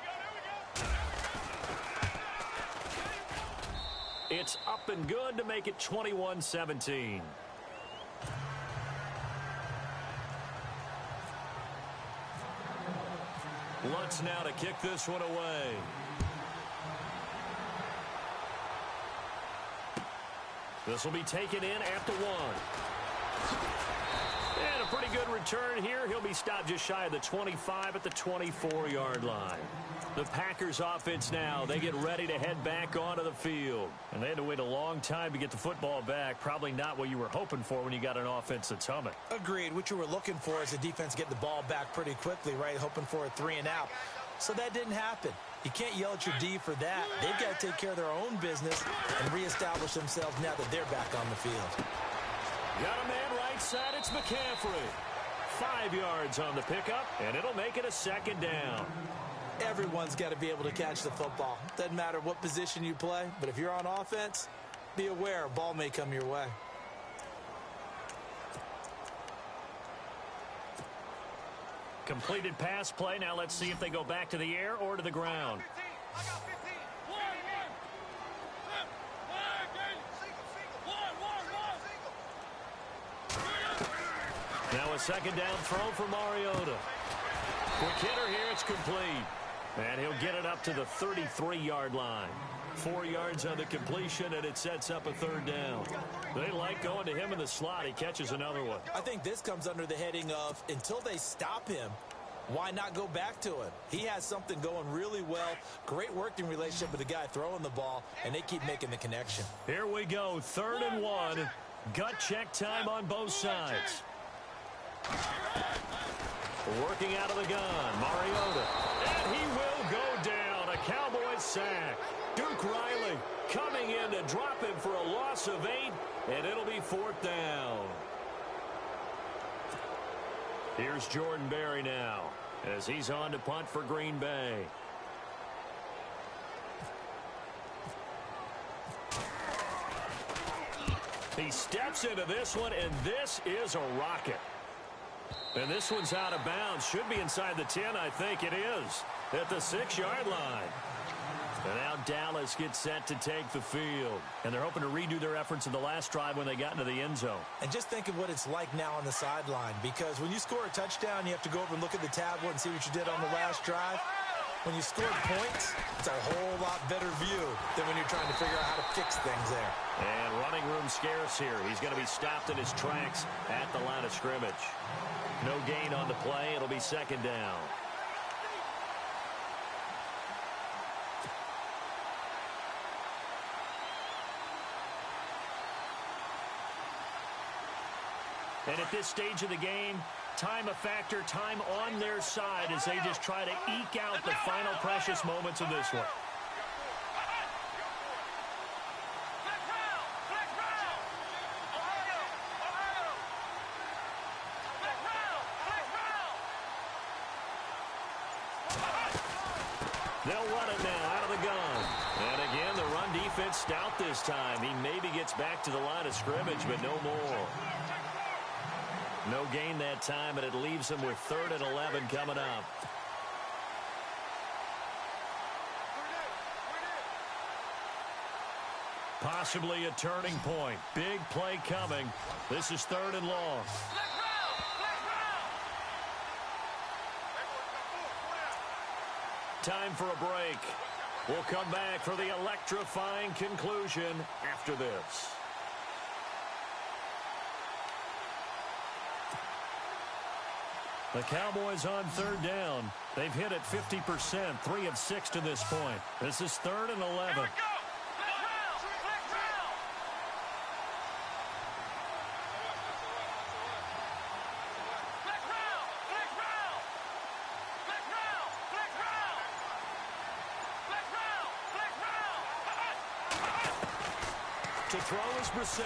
It's up and good to make it 21-17. Lutz now to kick this one away. This will be taken in after 1. And a pretty good return here. He'll be stopped just shy of the 25 at the 24-yard line. The Packers offense now, they get ready to head back onto the field. And they had to wait a long time to get the football back. Probably not what you were hoping for when you got an offense that's humming. Agreed. What you were looking for is the defense get the ball back pretty quickly, right? Hoping for a 3 and out. So that didn't happen. You can't yell at your D for that. They've got to take care of their own business and reestablish themselves now that they're back on the field. Got a man right side. It's McCaffrey. 5 yards on the pickup, and it'll make it a 2nd down. Everyone's got to be able to catch the football. Doesn't matter what position you play, but if you're on offense, be aware a ball may come your way. Completed pass play. Now let's see if they go back to the air or to the ground. I got 15. Now a 2nd down throw for Mariota. Quick hitter here, it's complete. And he'll get it up to the 33-yard line. 4 yards on the completion, and it sets up a 3rd down. They like going to him in the slot. He catches another one. I think this comes under the heading of, until they stop him, why not go back to him? He has something going really well. Great working relationship with the guy throwing the ball, and they keep making the connection. Here we go, 3rd and 1. Gut check time on both sides. Working out of the gun, Mariota. And he will go down. A Cowboys sack. Duke Riley coming in to drop him for a loss of 8, and it'll be 4th down. Here's Jordan Berry now as he's on to punt for Green Bay. He steps into this one, and this is a rocket. And this one's out of bounds. Should be inside the 10, I think it is. At the 6-yard line. And now Dallas gets set to take the field. And they're hoping to redo their efforts in the last drive when they got into the end zone. And just think of what it's like now on the sideline. Because when you score a touchdown, you have to go over and look at the tablet and see what you did on the last drive. When you score points, it's a whole lot better view than when you're trying to figure out how to fix things there. And running room scarce here. He's going to be stopped in his tracks at the line of scrimmage. No gain on the play. It'll be second down. And at this stage of the game, time a factor, time on their side as they just try to eke out the final precious moments of this one. They'll run it now out of the gun. And again, the run defense stout this time. He maybe gets back to the line of scrimmage, but no more. No gain that time, and it leaves him with 3rd and 11 coming up. Possibly a turning point. Big play coming. This is 3rd and long. Time for a break. We'll come back for the electrifying conclusion after this. The Cowboys on 3rd down. They've hit it 50%, 3 of 6 to this point. This is 3rd and 11. To throw is Brissett.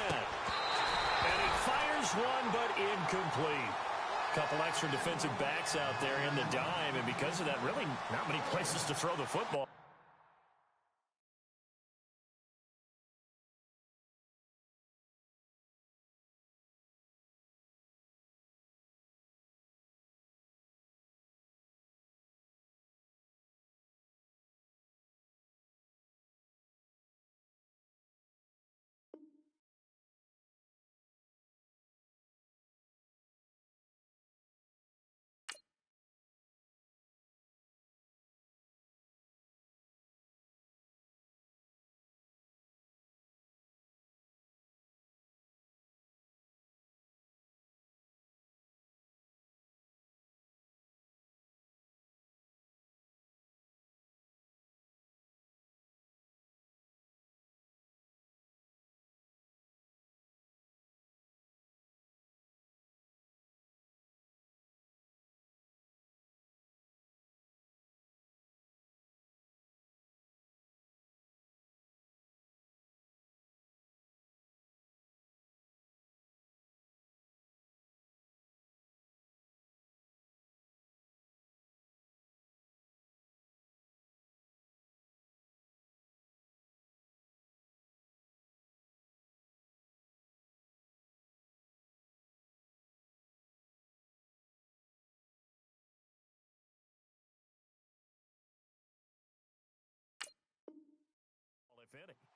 And he fires one, but incomplete. Couple extra defensive backs out there in the dime, and because of that, really not many places to throw the football.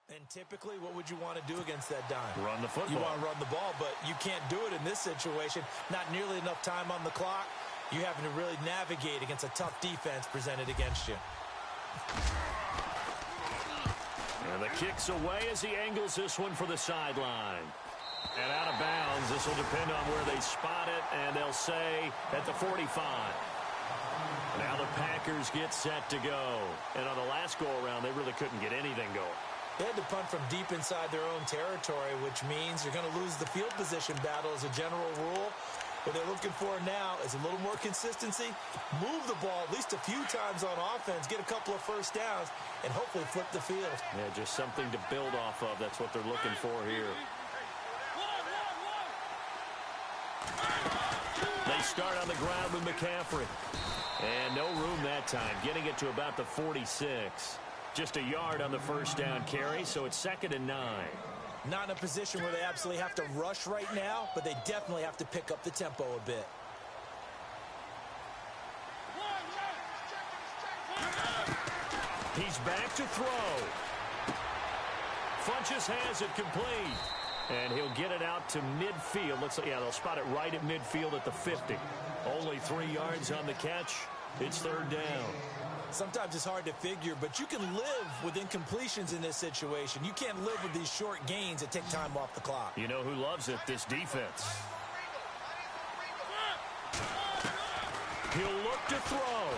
And typically, what would you want to do against that dime? Run the football. You want to run the ball, but you can't do it in this situation. Not nearly enough time on the clock. You having to really navigate against a tough defense presented against you. And the kick's away as he angles this one for the sideline. And out of bounds. This will depend on where they spot it, and they'll say at the 45. Now the Packers get set to go. And on the last go-around, they really couldn't get anything going. They had to punt from deep inside their own territory, which means you're going to lose the field position battle as a general rule. What they're looking for now is a little more consistency, move the ball at least a few times on offense, get a couple of first downs, and hopefully flip the field. Yeah, just something to build off of. That's what they're looking for here. They start on the ground with McCaffrey. And no room that time, getting it to about the 46. Just a yard on the first down carry, so it's 2nd and 9. Not in a position where they absolutely have to rush right now, but they definitely have to pick up the tempo a bit. He's back to throw. Funches has it complete. And he'll get it out to midfield. Looks like, yeah, they'll spot it right at midfield at the 50. Only 3 yards on the catch. It's third down. Sometimes it's hard to figure, but you can live with incompletions in this situation. You can't live with these short gains that take time off the clock. You know who loves it? This defense. He'll look to throw.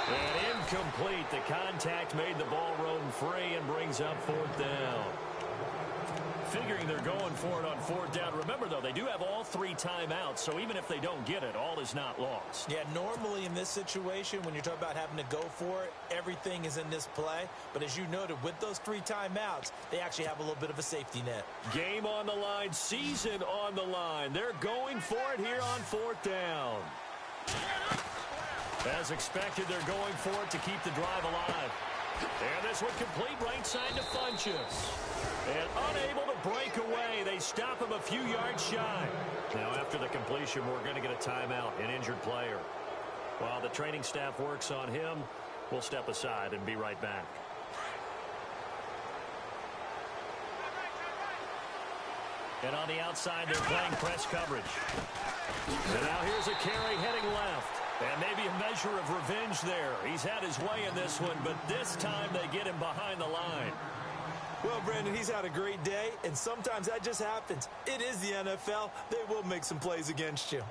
And incomplete. The contact made the ball roam free and brings up fourth down. Figuring they're going for it on fourth down. Remember, though, they do have all 3 timeouts, so even if they don't get it, all is not lost. Yeah, normally in this situation, when you're talking about having to go for it, everything is in this play. But as you noted, with those 3 timeouts, they actually have a little bit of a safety net. Game on the line, season on the line. They're going for it here on fourth down. As expected, they're going for it to keep the drive alive. And this one complete right side to Funches. And unable to break away. They stop him a few yards shy. Now after the completion, we're going to get a timeout, an injured player. While the training staff works on him, we'll step aside and be right back. And on the outside, they're playing press coverage. And now here's a carry heading left. And maybe a measure of revenge there. He's had his way in this one, but this time they get him behind the line. Well, Brandon, he's had a great day, and sometimes that just happens. It is the NFL. They will make some plays against you.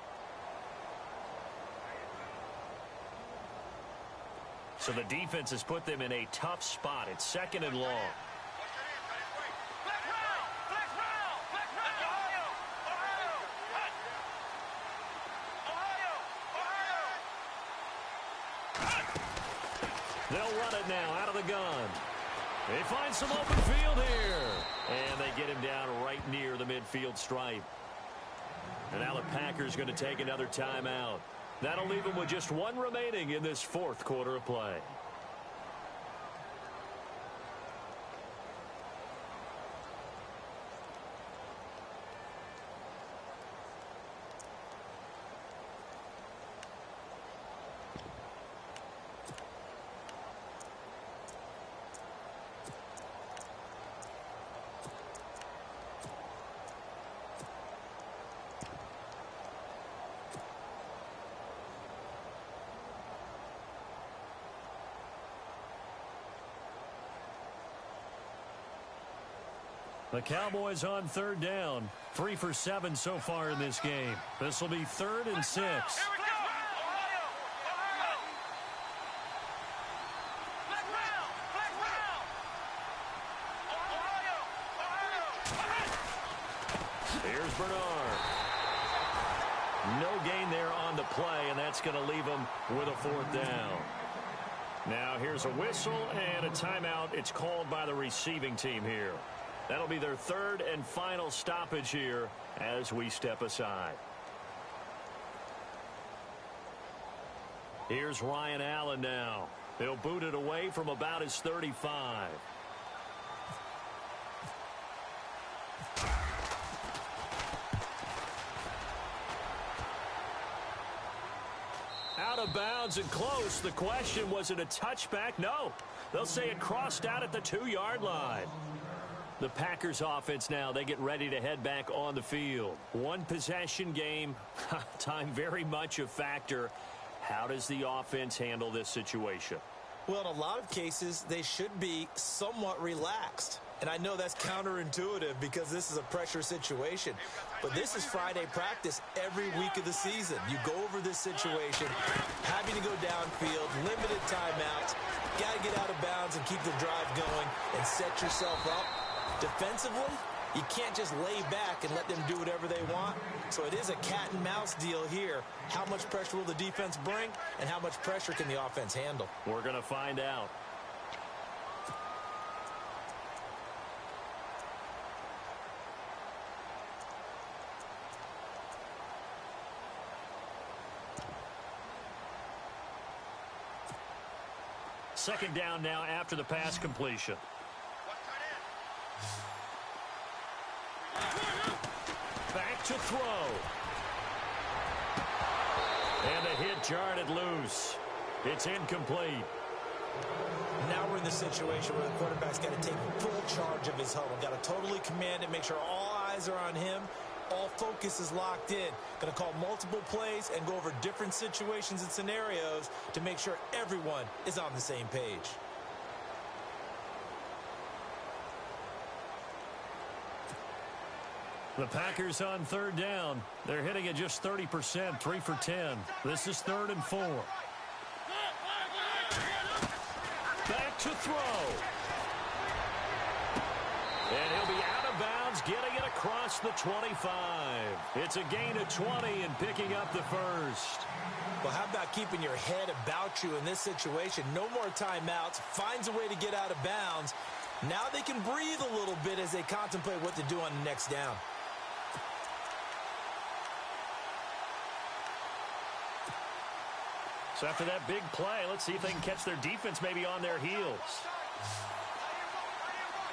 So the defense has put them in a tough spot. It's second and long. They'll run it now out of the gun. They find some open field here. And they get him down right near the midfield stripe. And now the Packers going to take another timeout. That'll leave them with just 1 remaining in this fourth quarter of play. The Cowboys on third down. 3 for 7 so far in this game. This will be 3rd and 6. Here we go! Ohio! Ohio! Flag round! Flag round! Ohio! Ohio! Here's Bernard. No gain there on the play, and that's going to leave him with a 4th down. Now here's a whistle and a timeout. It's called by the receiving team here. That'll be their 3rd and final stoppage here as we step aside. Here's Ryan Allen now. He'll boot it away from about his 35. Out of bounds and close. The question, was it a touchback? No. They'll say it crossed out at the 2-yard line. The Packers offense now, they get ready to head back on the field. 1 possession game. Time very much a factor. How does the offense handle this situation? Well, in a lot of cases, they should be somewhat relaxed. And I know that's counterintuitive because this is a pressure situation. But this is Friday practice every week of the season. You go over this situation, having to go downfield, limited timeouts, got to get out of bounds and keep the drive going and set yourself up. Defensively, you can't just lay back and let them do whatever they want. So it is a cat and mouse deal here. How much pressure will the defense bring, and how much pressure can the offense handle? We're going to find out. Second down now after the pass completion. Back to throw. And a hit jarred it loose. It's incomplete. Now we're in the situation where the quarterback's got to take full charge of his huddle. Got to totally command it, make sure all eyes are on him. All focus is locked in. Going to call multiple plays and go over different situations and scenarios to make sure everyone is on the same page. The Packers on third down. They're hitting at just 30%, 3 for 10. This is 3rd and 4. Back to throw. And he'll be out of bounds, getting it across the 25. It's a gain of 20 and picking up the first. Well, how about keeping your head about you in this situation? No more timeouts. Finds a way to get out of bounds. Now they can breathe a little bit as they contemplate what to do on the next down. So after that big play, let's see if they can catch their defense maybe on their heels.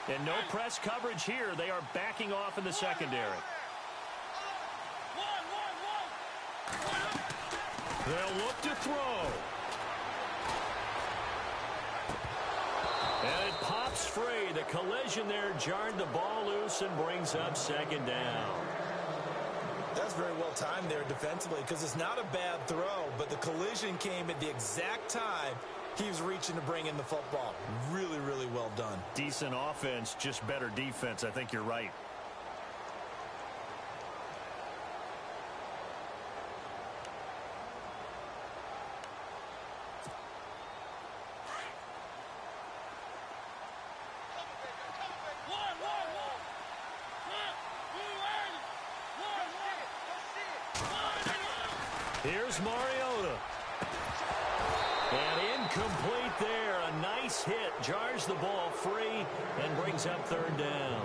And no press coverage here. They are backing off in the secondary. They'll look to throw. And it pops free. The collision there jarred the ball loose and brings up 2nd down. That's very well timed there defensively because it's not a bad throw, but the collision came at the exact time he was reaching to bring in the football. Really, really well done. Decent offense, just better defense. I think you're right. Here's Mariota. And incomplete there. A nice hit. Jars the ball free and brings up 3rd down.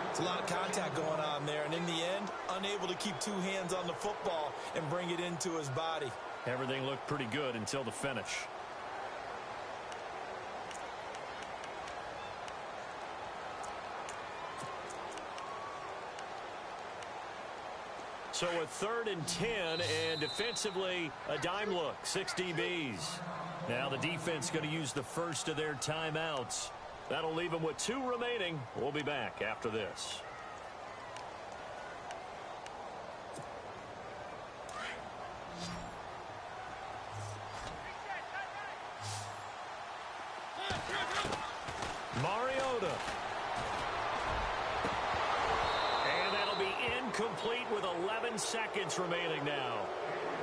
It's a lot of contact going on there. And in the end, unable to keep 2 hands on the football and bring it into his body. Everything looked pretty good until the finish. So a 3rd and 10, and defensively, a dime look, 6 DBs. Now the defense going to use the first of their timeouts. That'll leave them with 2 remaining. We'll be back after this. Mariota. Complete with 11 seconds remaining now.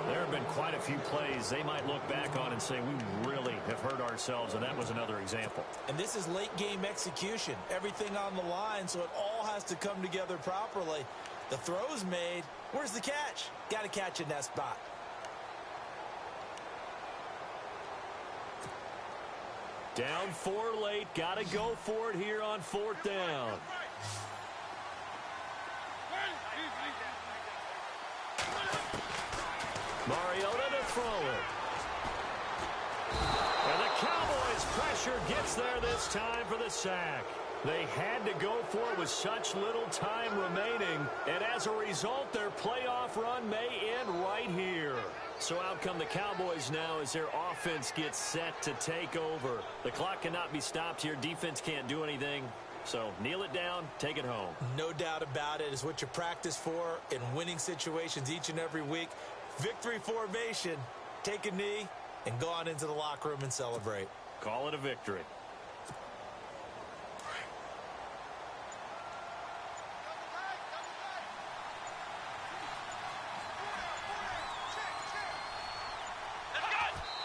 There have been quite a few plays they might look back on and say, we really have hurt ourselves, and that was another example. And this is late game execution. Everything on the line, so it all has to come together properly. The throw's made. Where's the catch? Got to catch in that spot. Down 4 late. Got to go for it here on 4th down. Mariota to throw it. And the Cowboys' pressure gets there this time for the sack. They had to go for it with such little time remaining, and as a result, their playoff run may end right here. So out come the Cowboys now as their offense gets set to take over. The clock cannot be stopped here. Defense can't do anything. So kneel it down, take it home. No doubt about it. It's what you practice for in winning situations each and every week. Victory formation. Take a knee and go on into the locker room and celebrate. Call it a victory.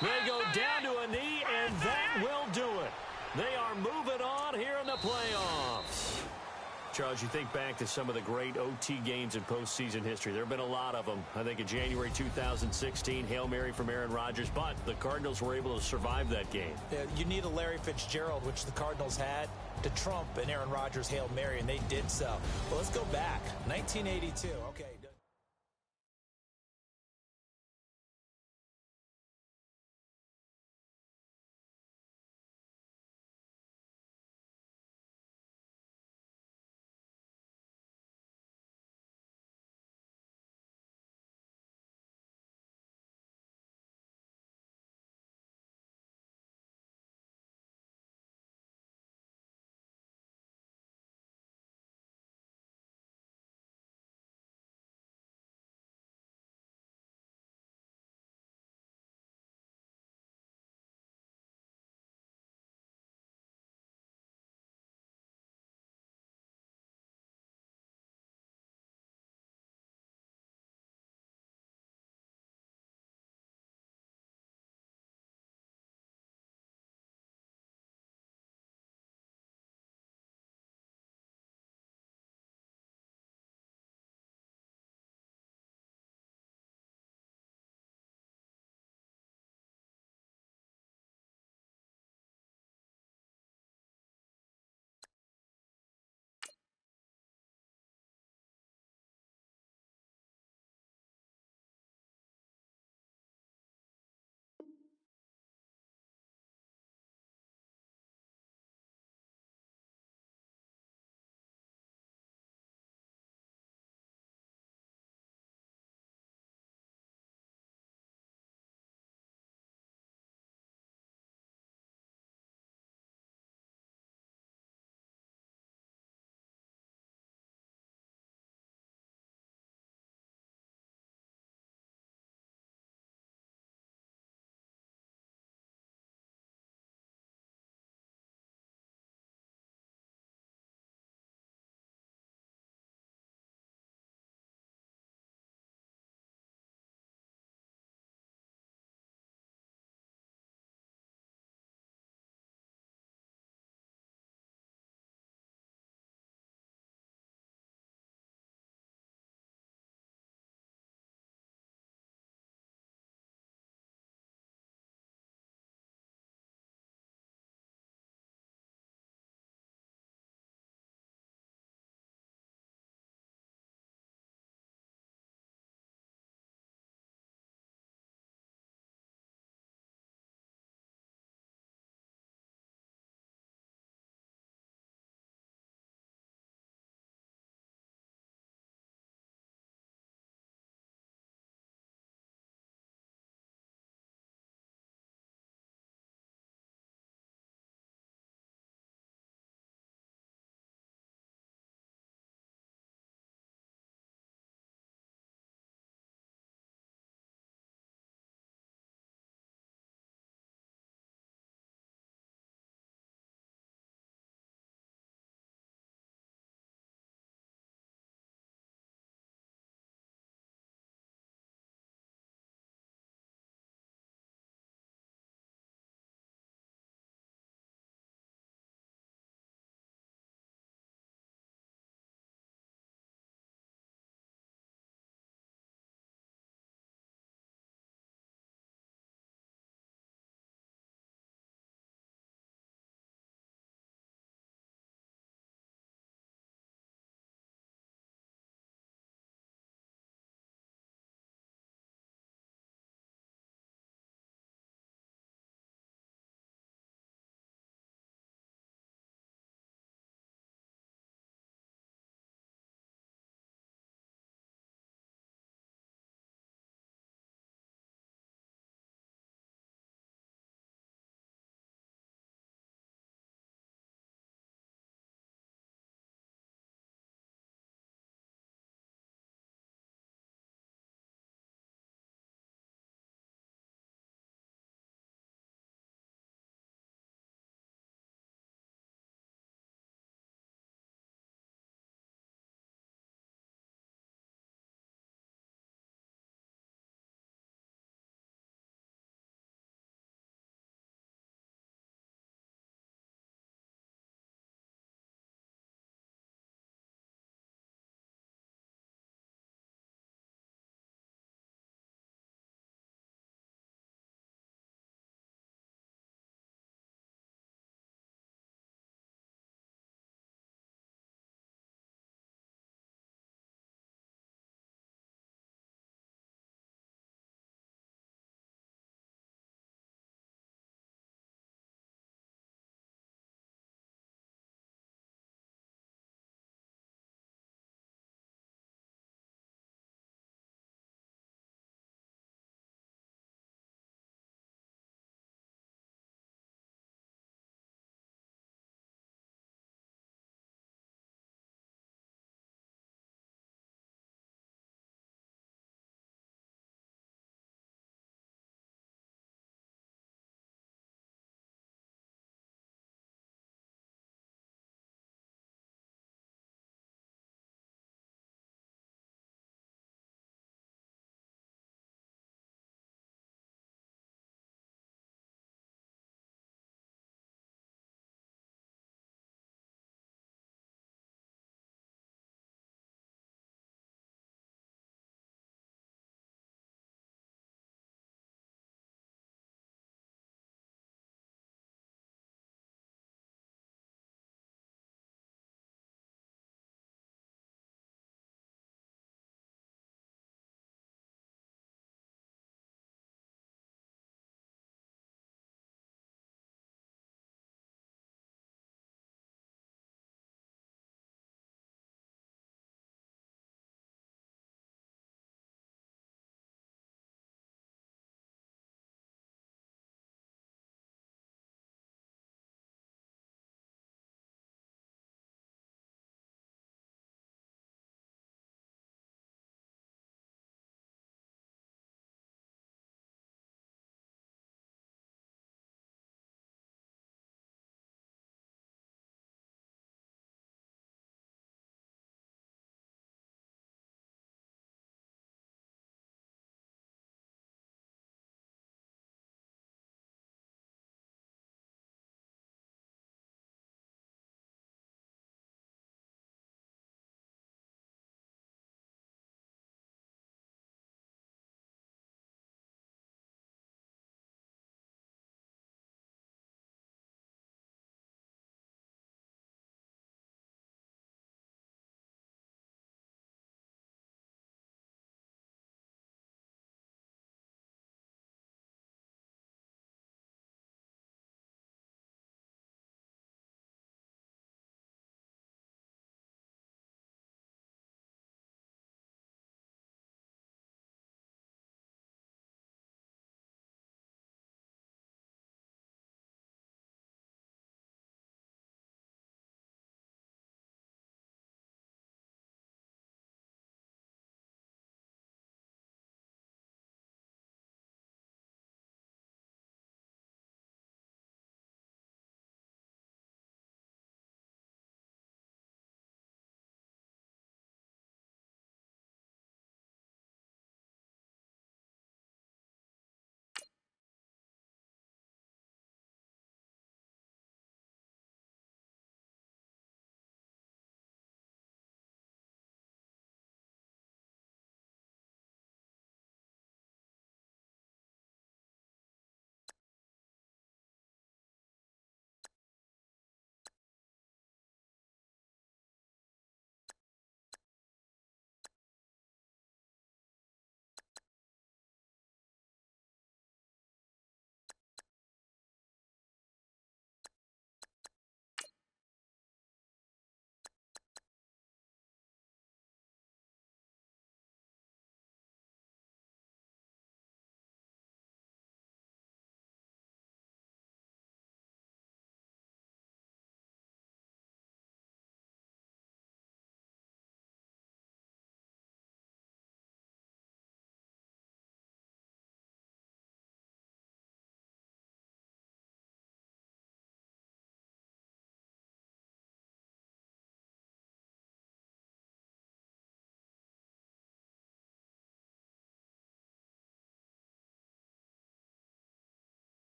They go down to a knee, and that will do it. They are moving on here in the playoffs. Charles, you think back to some of the great OT games in postseason history. There have been a lot of them. I think in January 2016, Hail Mary from Aaron Rodgers, but the Cardinals were able to survive that game. Yeah, you need a Larry Fitzgerald, which the Cardinals had, to trump an Aaron Rodgers Hail Mary, and they did so. Well, let's go back. 1982. Okay.